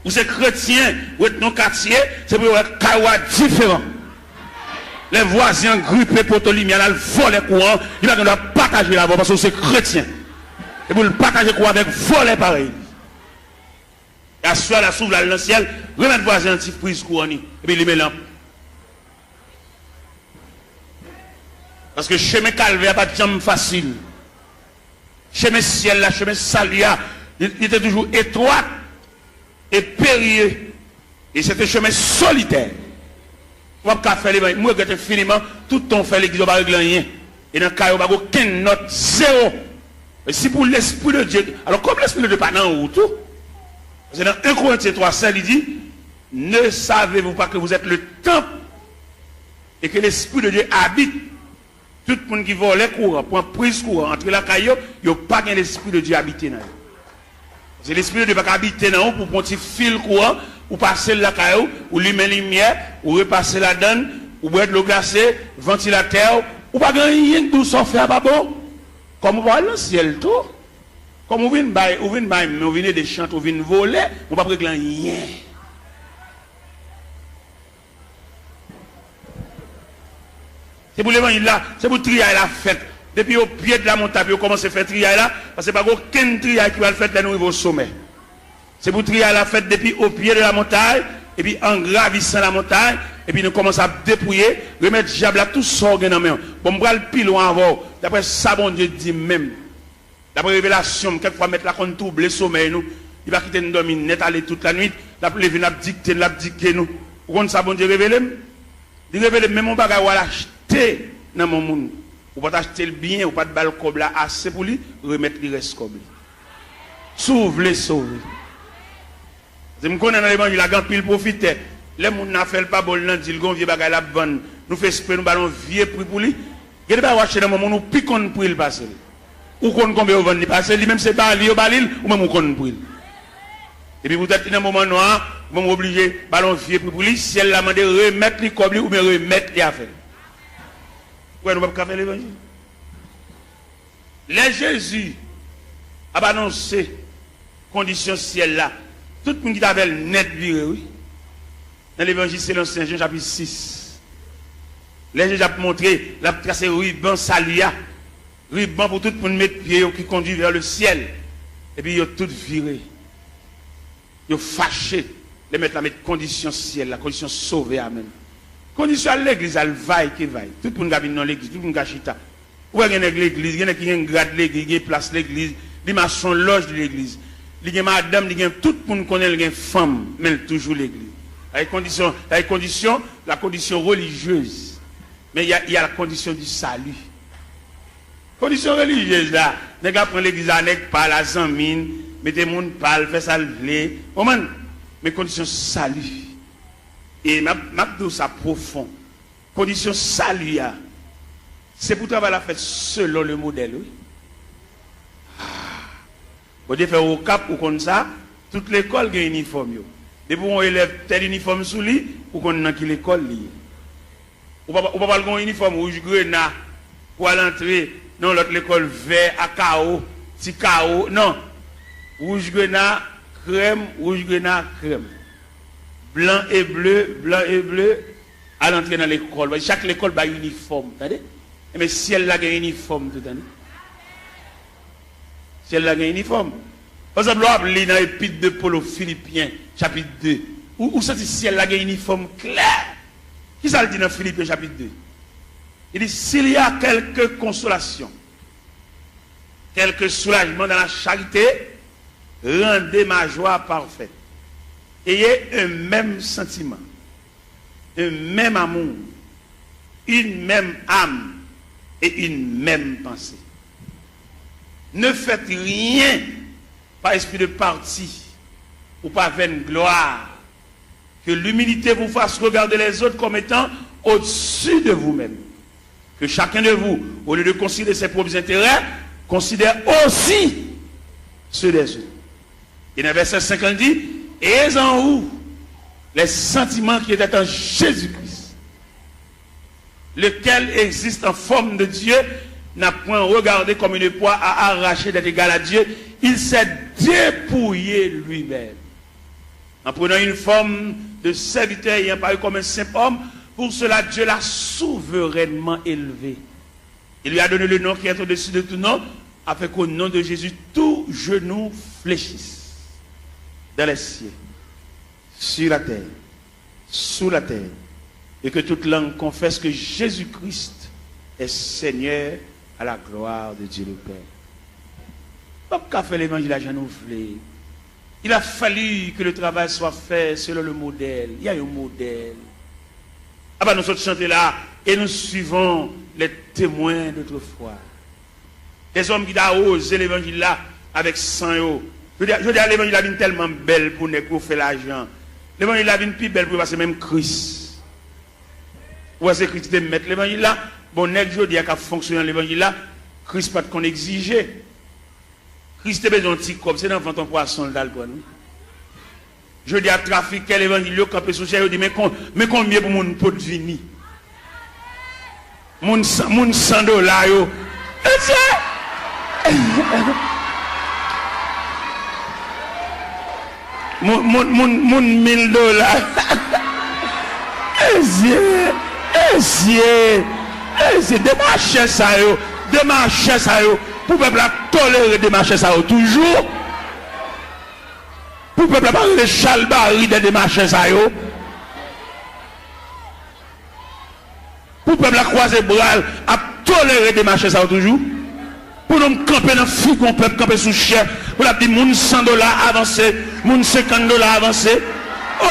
Ou c'est chrétien, ou est dans le quartier, c'est pour un kawa différent. Les voisins grippés pour te lumière, là, ils volent les courants. Il va doit partager la voie parce que c'est chrétien. Et pour le partager courant avec voler pareil. Et à ce soir, la s'ouvre dans le ciel, remettre voisin petit prise courant. Et puis il met lampe. Parce que chemin calvaire pas de jambe facile. Chemin ciel là, chemin salia, il était toujours étroit et périlleux. Et c'était un chemin solitaire. On va pas faire les moi je infiniment tout ton fait l'église va régler rien. Et dans le cas où pas aucune note zéro. Et si pour l'esprit de Dieu, alors comme l'esprit de Dieu pas dans où tout. C'est dans 1 Corinthiens 3:5 il dit ne savez-vous pas que vous êtes le temple et que l'esprit de Dieu habite. Tout le monde qui vole les courants, pour prise courant entre la caillou, il n'y a pas l'esprit de Dieu habité dans eux. C'est l'esprit de Dieu qui habite dans eux pour prendre un fil courant, ou passer la caillou, ou lui mettre lumière, ou repasser la donne, ou boire de l'eau glacée, ventilateur, ou pas rien de tout ça faire pas bon. Comme vous voyez le ciel tout, comme vous venez des chants, vous venez voler, vous ne pouvez pas rien. C'est pour l'évangile là, c'est pour trier la fête. Depuis au pied de la montagne, on commence à faire trier là, parce que pas aucun trier qui va le faire là, nous arrivons au sommet. C'est pour trier la fête depuis au pied de la montagne, et puis en gravissant la montagne, et puis nous commençons à dépouiller, remettre diable à tout ça dans main. Bon, on va le pile loin avant. D'après ça, bon Dieu dit même. D'après révélation, quelquefois mettre la compte double, le sommeil nous. Il va quitter nous dormir net aller toute la nuit. La lever, la dicter nous. Vous comprenez ça, bon Dieu révélé? Il révèle même mon bagage ou à l'acheter dans mon monde. Ou pas acheter le bien, ou pas de balle comme là assez pour lui, remettre le reste comme lui. Sauve les sauver. Je me connais dans l'évangile, la grande pile profite. Les gens n'a fait pas bon, ils disent, vieux bagage la bonne. Nous faisons esprit, nous ballons vieux prix pour lui. Il n'y a pas acheter dans mon monde, nous piquons pour il passer. Ou qu'on combien au vendre passer, lui même c'est pas lui au balil, ou même on connaît pour il. Et puis vous êtes dans un moment noir, vous m'obligez, ballon vieux pour lui, si elle l'a demandé, remettre les comme lui, ou bien remettre les affaires. Ouais, nous ne pouvons pas faire l'évangile. Les Jésus a annoncé condition ciel là. Tout le monde qui avait net viré, oui. Dans l'évangile, c'est l'Ancien Jean chapitre 6. Les Jésus a montré, la tracé ruban salia. Ruban pour tout le monde mettre pied qui conduit vers le ciel. Et puis, ils ont tout viré. Ils ont fâché. Les mettre la mettre condition ciel, la condition sauvée, amen. Condition à l'église, elle vaille qui vaille. Tout le monde a dans l'église, tout le monde a chita. Où est-ce qu'il y a l'église? Il y en a qui ont grade l'église, qui place l'église, il y a son loge de l'église. Il y a madame, il y a tout le monde connaît, il y a femme, mais toujours l'église. La condition religieuse. Mais il y a la condition du salut. Condition religieuse là. Les gars prennent l'église avec par la zamine, mettez mon pal, fait ça lever. Mais condition salut. Et ma ça profond. Condition salut. C'est pour travailler la fête selon le modèle. Oui. Vous devez faire au cap ou comme ça, toute l'école a un uniforme. Depuis on élève tel uniforme sous lui, ou qu'on a qui l'école liée. Ou pas un uniforme rouge grenat pour l'entrée, non, l'autre l'école vert à chaos, petit chaos, non. Rouge grenat, crème, blanc et bleu, à l'entrée dans l'école. Chaque école a un uniforme, attendez? Mais si elle a un uniforme tout l'année. Si elle a un uniforme. Par exemple, on lit dans l'épître de Paul aux Philippiens, chapitre 2. Où ça dit si elle a un uniforme clair? Qui ça le dit dans Philippiens, chapitre 2? Il dit, s'il y a quelque consolation, quelque soulagement dans la charité, rendez ma joie parfaite. Ayez un même sentiment, un même amour, une même âme et une même pensée. Ne faites rien par esprit de parti ou par vaine gloire. Que l'humilité vous fasse regarder les autres comme étant au-dessus de vous-même. Que chacun de vous, au lieu de considérer ses propres intérêts, considère aussi ceux des autres. Et dans le verset 50 dit, ayez en vous les sentiments qui étaient en Jésus-Christ, lequel existe en forme de Dieu, n'a point regardé comme une proie à arracher d'être égal à Dieu. Il s'est dépouillé lui-même. En prenant une forme de serviteur ayant paru comme un simple homme, pour cela Dieu l'a souverainement élevé. Il lui a donné le nom qui est au-dessus de tout nom, afin qu'au nom de Jésus, tout genou fléchisse. Dans les cieux, sur la terre, sous la terre, et que toute langue confesse que Jésus-Christ est Seigneur à la gloire de Dieu le Père. Pourquoi fait l'évangile à Jean Ouvlé? Il a fallu que le travail soit fait selon le modèle. Il y a un modèle. Ah ben nous sommes chantés là et nous suivons les témoins d'autrefois. Les hommes qui ont osé l'évangile là avec sang. Je dis à l'évangile est tellement belle pour nous faire l'argent. L'évangile est plus belle pour passer même Christ. Ou est-ce que Christ te mettre l'évangile là? Bon, je dis qu'à fonctionner l'évangile là, Christ pas qu'on exigeait. Christ a besoin de petit comme c'est dans ton poisson d'alcool. Je dis à trafiquer l'évangile, quand on peut je dis mais combien pour mon pot de vini? Mon $100 yo. Mon $1000. C'est des marchés ça yo. Des marchés ça yo. Pour peuple à tolérer des marchés ça yo toujours. Pour peuple à parler de chalbari des marchés ça yo. Pour peuple à croiser bras à tolérer des marchés ça yo toujours. Pour nous camper dans le fou qu'on peut camper sous cher. Pour la dire, moun $100 avancé, moun $50 avancé. Oh!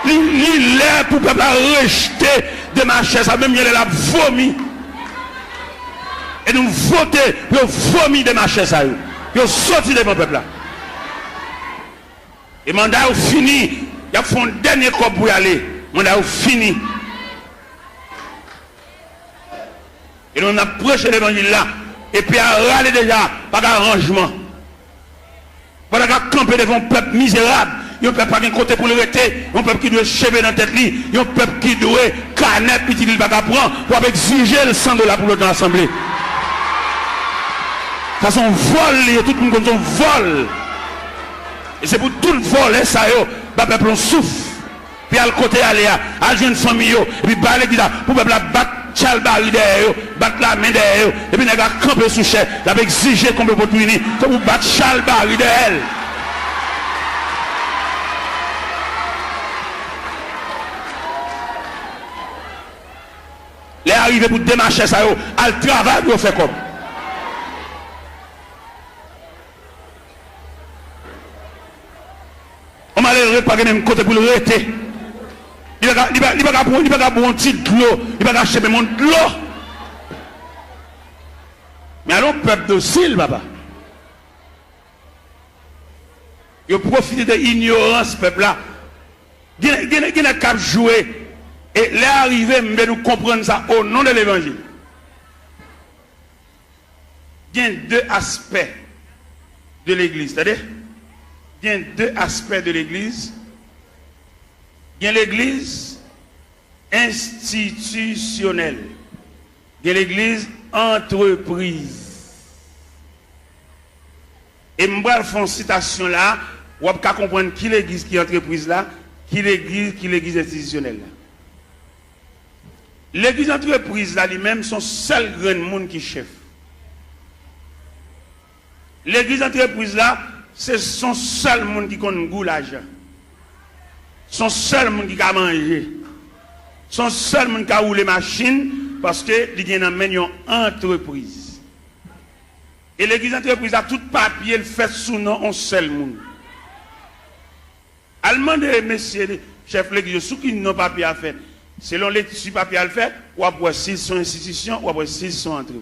Il est pour peuple rejeter des marchés, ça même il a vomi. Et nous voter pour vomi des marchés, ça. Pour sortir devant le peuple là. Et mandat est fini. Il y a fait un dernier corps pour y aller. Mandat est fini. Et on a prêché l'évangile là. Et puis à râler déjà, pas d'arrangement. Pas de camper devant un peuple misérable. Il y a un peuple qui n'a pas de côté pour le rester. Un peuple qui doit chever dans la tête. Il y a un peuple qui doit canette, puis il va prendre pour exiger le $100 pour l'autre assemblée. Ça c'est un vol, tout le monde comme un vol. Et c'est pour tout le vol, ça y est, le peuple souffre. Puis à le côté, aller à jouer une famille, et puis bah l'église, pour le peuple battre Chalbari derrière, battre la main derrière, et puis il a campé sous chair, il a exigé qu'on peut pas punir, pour battre Chalbari derrière. Les arrivés pour démarcher ça, à le travail pour faire comme. On m'a l'air pas même côté pour le rester. Il va pas boire un petit de l'eau, il va pas acheter mon de l'eau. Mais alors, peuple docile, papa. Il profite de l'ignorance, peuple là. Il n'a qu'à jouer. Et les arrivés, nous comprendre ça au nom de l'évangile. Il y a deux aspects de l'église. C'est-à-dire, il y a deux aspects de l'église. Il y a l'église institutionnelle. Il y a l'église entreprise. Et je vais faire une citation là, vous pouvez comprendre qui l'église qui est entreprise là, qui l'église institutionnelle là. L'église entreprise là lui-même son seul grand monde qui chef. L'église entreprise là, c'est son seul monde qui connaît goût l'argent. Son seul monde qui a mangé. Son seul monde qui a roulé machine parce que il y a une entreprise. Et l'église entreprise a tout papier le fait sous nom un seul monde. Allemand de messieurs chef l'église sous qui n'ont papier à faire. Selon les papiers à le faire, ou après s'ils sont institutions, ou après s'ils sont entreprises.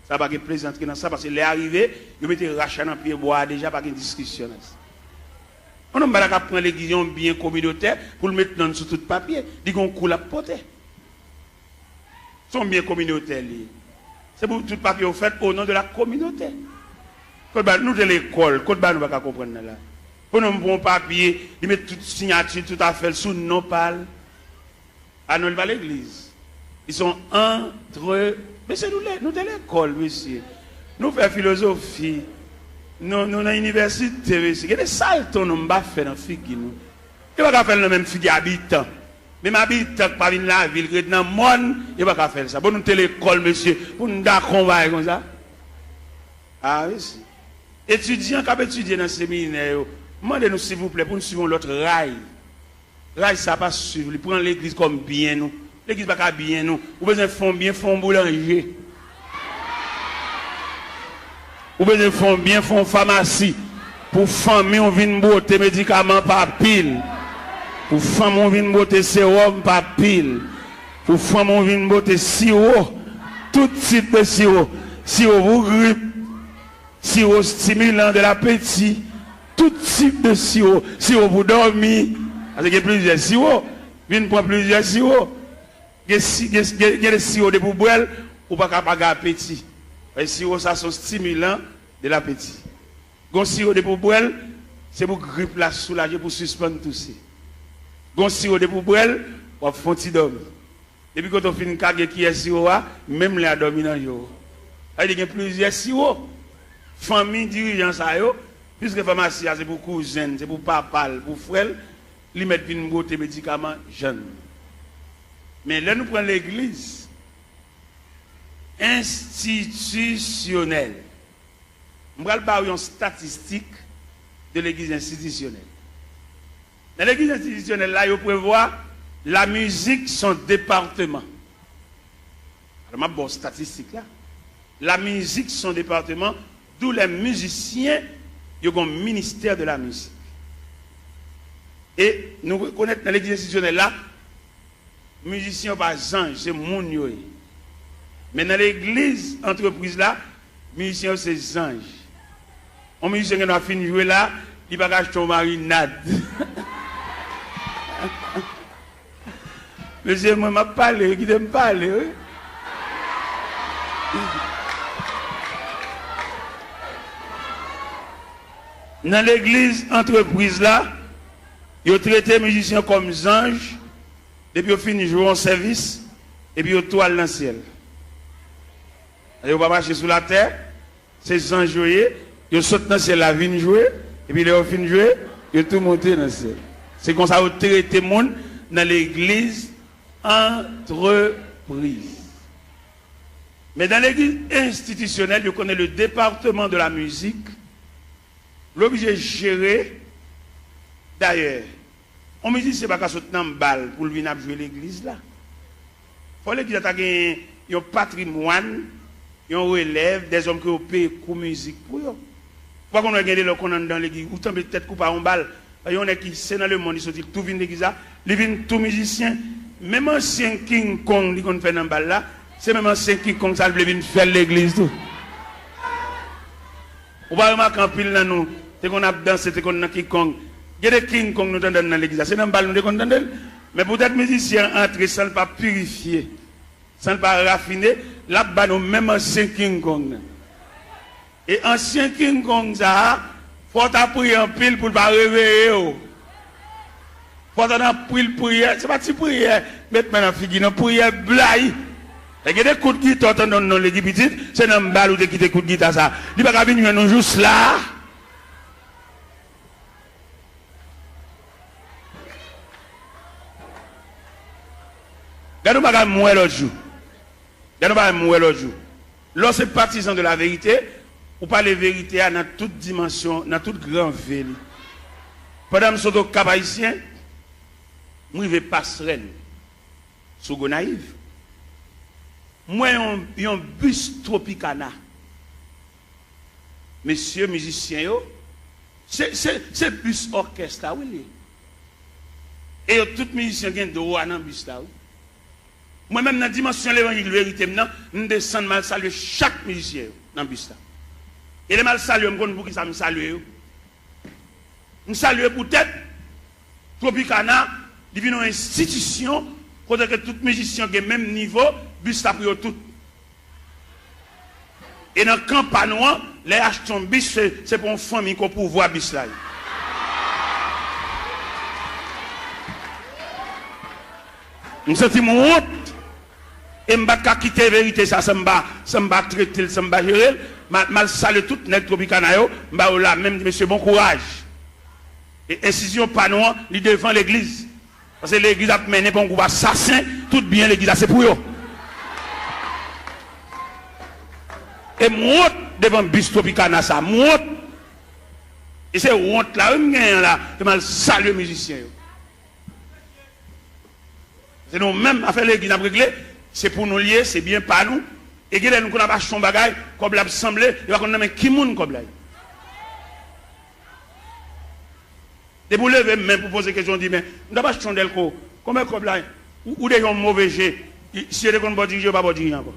Ça va pas plaisanter dans ça parce que les arrivés, ils mettent rachat dans pied bois déjà pas de discussion. On ne va pas prendre l'église bien communautaire pour le mettre dans sous tout papier. Dit qu'on coule à porter. Sont bien communautaires. C'est pour tout papier fait au nom de la communauté. Nous de l'école, nous ne pouvons pas comprendre là. Pour nous prendre papier, ils mettent toute signature, tout à fait sous non parle. À nous va l'église. Ils sont entre. Mais c'est nous de l'école, monsieur. Nous faisons philosophie. Nous dans l'université, monsieur. Il y a des saltons nous ne faire dans la figue. Nous ne pouvons pas faire le même figue habitant. Même habitant qui pas dans la ville, qui est dans le monde, il ne pouvons pas faire ça. Pour nous de l'école, monsieur. Pour nous d'accompagner comme ça. Ah oui, si. Étudiants qui étudié dans le séminaire, demandez-nous s'il vous plaît pour nous suivre l'autre rail. Là, ça pas suivre. Il prend l'église comme bien nous. L'église pas bien nous. Vous besoin de faire bien, font boulanger. Vous besoin de faire bien, font pharmacie. Pour famille, on vient botter médicaments par pile. Pour femme, on vient botter sérum par pile. Pour femme, on vient botter sirop. Tout type de sirop. Sirop pour grippe. Sirop stimulant de l'appétit. Tout type de sirop. Sirop pour dormir. Parce qu'il y a plusieurs sirops. Viens prendre plusieurs sirops. Il y a des sirops de poubelle ou pas capable d'appétit. Les sirops, ça sont stimulants de l'appétit. Les sirops de poubelle, c'est pour grippe la soulager, pour suspendre tout ça. Les sirops de poubelle, on fait un petit dormir. Depuis quand on fait une cage qui est sirop, même les dormir dans le jour. Il y a plusieurs sirops. Famille, dirigeants, ça y est. Puisque pharmacie, c'est pour cousins, c'est pour papa, pour frère. ils mettent une beauté médicament jeune. Mais là, nous prenons l'église institutionnelle. Je vais parler une statistique de l'église institutionnelle. Dans l'église institutionnelle, là, il prévoit la musique, son département. Alors, ma bonne statistique là. La musique, son département, d'où les musiciens, ils ont un ministère de la musique. Et nous reconnaissons dans l'église institutionnelle là, musiciens pas ange, c'est mon yoé. Mais dans l'église entreprise là, musiciens c'est ange. Un musicien qui a fini de jouer là, il va acheter une marinade. Monsieur, moi, je parle, qui me parle. Dans l'église entreprise là, ils ont traité les musiciens comme anges, depuis qu'ils ont fini de jouer en service, et puis ils ont toile dans le ciel. Ils ne vont pas marcher sous la terre, ces anges joués, ils sautent dans le ciel, la vigne jouer, et puis ils ont fini de jouer, ils ont tout monté dans le ciel. C'est comme ça qu'ils ont traité le monde dans l'église entreprise. Mais dans l'église institutionnelle, je connais le département de la musique, l'objet géré. D'ailleurs, on me dit que ce n'est pas qu'à sauter dans une balle pour venir jouer l'église là. Il faut l'église a un patrimoine, un relève, des hommes qui ont payé pour musique pour eux. Pourquoi on a regardé le qu'on dans l'église, ou tomber peut-être couper en balle. Il y en a qui c'est dans le monde, ils sont tout vient l'église là, ils viennent tout musicien. Même ancien King Kong, qui fait dans balle là, c'est même ancien King Kong, ça vient faire l'église tout. On va remarquer en pile dans nous, c'est qu'on a dansé, c'est qu'on a King Kong. Il y a des King Kong nous dans l'église, c'est dans le balle nous condamnons. Mais peut-être musiciens entrer sans ne pas purifier, sans ne pas raffiner, là-bas nous même ancien King Kong. Et ancien King Kong ça, faut prier en pile pour ne pas réveiller. Faut prier, c'est pas une prière, mettre maintenant figure, une prière blague. Il y a des coups de guitare dans l'église petite, c'est dans le bal où qui des coups de guitare ça. Il va pas venir nous juste là. Regardez-nous pas mourir l'autre jour. Regardez-nous pas mourir l'autre jour. Lorsque partisan de la vérité, ou pas la vérité dans toute dimension, dans toute grande ville. Pendant que je suis au Cap Haïtien, je vais passerelle sous Gonaïve. Moi, il y a un bus Tropicana. Messieurs musiciens, c'est bus orchestre, oui. Et tout musicien qui est droit dans le bus là. Moi-même, dans la dimension de l'évangile de vérité, je descends mal saluer chaque musicien dans le bus là. Et les mal saluer, je me pour qui ça me salue. Je salue peut-être Tropicana, il vient une institution, côté que tout musicien qui est même niveau, bus là pour tout. Et dans le campagne, les achetons bus, c'est pour une famille qu'on peut voir bus là. Je me sens mon honte. Et je ne vais pas quitter la vérité, ça ne va pas traiter, ça ne va pas gérer. Je salue tout le Tropicana, je vais là, même monsieur, bon courage. Et incision panouan, il devant l'église. Parce que l'église a mené pour un groupe assassin, tout bien l'église, c'est pour eux. Et moi, devant bus Tropicana, ça, moi. Et c'est honte là, je vais saluer les musiciens. C'est nous-mêmes, à faire l'église, à régler. C'est pour nous lier, c'est bien pas nous. Et que nous avons pas son bagage, comme l'a semblé, il va qu'on a qui moun comme là. Et vous levez même pour poser question, dit mais nous n'avons pas changé le coup. Comment comme là ou des gens mauvais jets, si vous ne pas diriger, pas diriger encore.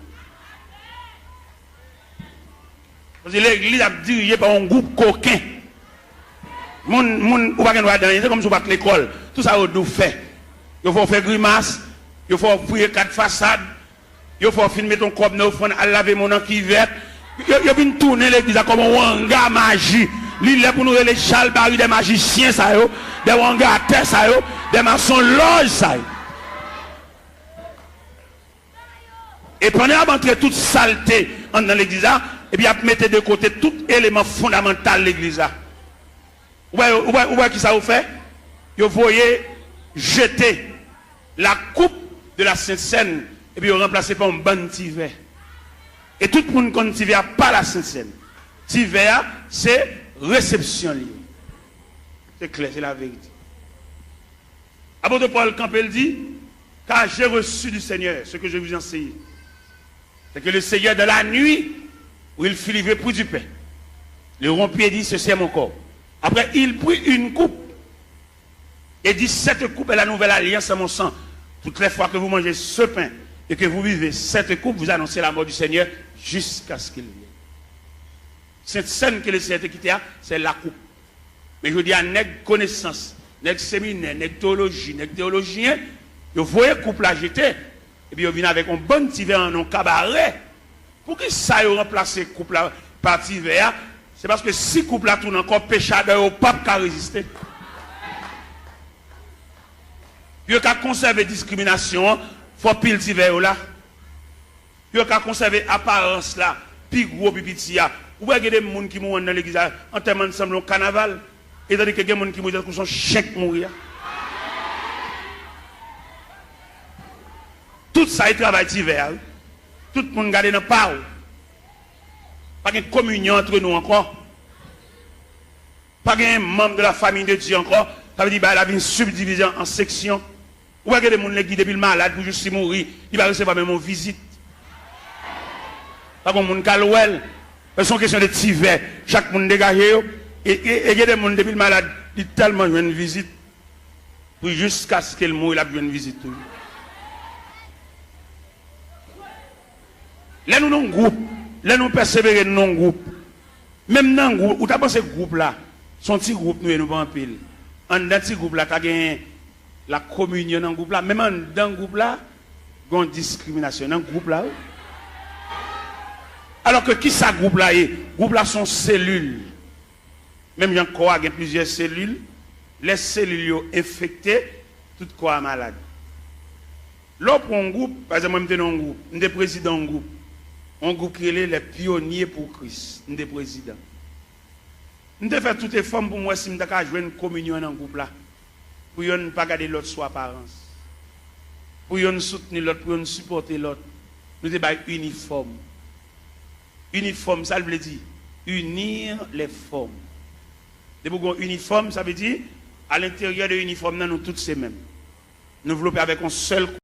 Parce que l'église a dirigé par un groupe coquin. Moun ou pas qu'on va dans, c'est comme si vous battez l'école. Tout ça vous doit faire. Il faut faire grimace. Il faut prier 4 façades. Il faut filmer ton corps neuf à laver mon qui vert. Il faut tourner l'église comme un wanga magie. Il est pour nous les chalbari des magiciens, ça yo, des wanga à terre, ça yo, des maçons loges, ça yo. Et pendant à entrer toute saleté dans l'église, et puis à mettre de côté tout élément fondamental de l'église. Vous voyez qui ça vous fait? vous voyez jeter la coupe de la Sainte Seine et puis vous remplacez par un bon tiver. Et tout le monde connaît tiver pas la Sainte Seine. Tiver, c'est réception libre. C'est clair, c'est la vérité. Apôtre Paul Campbell dit, car j'ai reçu du Seigneur ce que je vous enseigne. C'est que le Seigneur, de la nuit, où il fut livré pour du pain, le rompit et dit, ceci est mon corps. Après, il prit une coupe et dit, cette coupe est la nouvelle alliance à mon sang. Toutes les fois que vous mangez ce pain et que vous buvez cette coupe, vous annoncez la mort du Seigneur jusqu'à ce qu'il vienne. Cette scène que le Seigneur a quittée, c'est la coupe. Mais je dis à nègre connaissance, nègre séminaire, nègre théologie, nègre théologien, vous voyez coupe la jeter, et puis vous venez avec un bon petit verre en un cabaret. Pour que ça ait remplacé coupe la par petit verre, c'est parce que si coupe la tourne encore péchadeur au pape qui a résisté. Puis vous avez conservé discrimination, il faut pile petit verre là. Puis vous avez conservé apparence là, puis gros pipi là. Ou bien il y a des gens qui mourent dans l'église en termes ensemble au carnaval, et tandis qu'il y a des gens qui mourent dans son chèque mourir. Tout ça est travail d'hiver. Tout le monde garde dans le parole. Pas de communion entre nous encore. Pas de membre de la famille de Dieu encore. Ça veut dire qu'il y a une subdivision en sections. Ou bien il y a des gens qui depuis le malade pour juste mourir, il va recevoir même une visite. Pas comme monde calouel. C'est une question de tiver. Chaque monde dégagé. Et il y a des gens depuis le malade, il tellement une visite. Pour jusqu'à ce qu'il meure, il a une visite. Là, nous avons un groupe. Là, nous persévérons dans un groupe. Même dans un groupe, où tu as pensé ce groupe-là, son petit groupe, nous ne pas en pile. En dans ce groupe-là, tu as gagné la communion dans le groupe-là. Même dans le groupe-là, il y a une discrimination dans le groupe-là. Alors que qui ça groupe-là est? Groupe-là sont cellules. Même il y a encore plusieurs cellules. Les cellules sont infectées, tout corps malade. Là, pour un groupe, par exemple, moi, je suis dans un groupe, je suis président d'un groupe. Un groupe qui est les pionniers pour Christ. Je suis président. Je fais toutes les formes pour moi si je veux jouer une communion dans ce groupe-là. Pour ne pas garder l'autre sous apparence. Pour ne soutenir l'autre, pour ne supporter l'autre. Nous sommes uniformes. Uniforme, ça veut dire unir les formes. De pour uniforme, ça veut dire à l'intérieur de l'uniforme, nous tous ces mêmes. Nous voulons avec un seul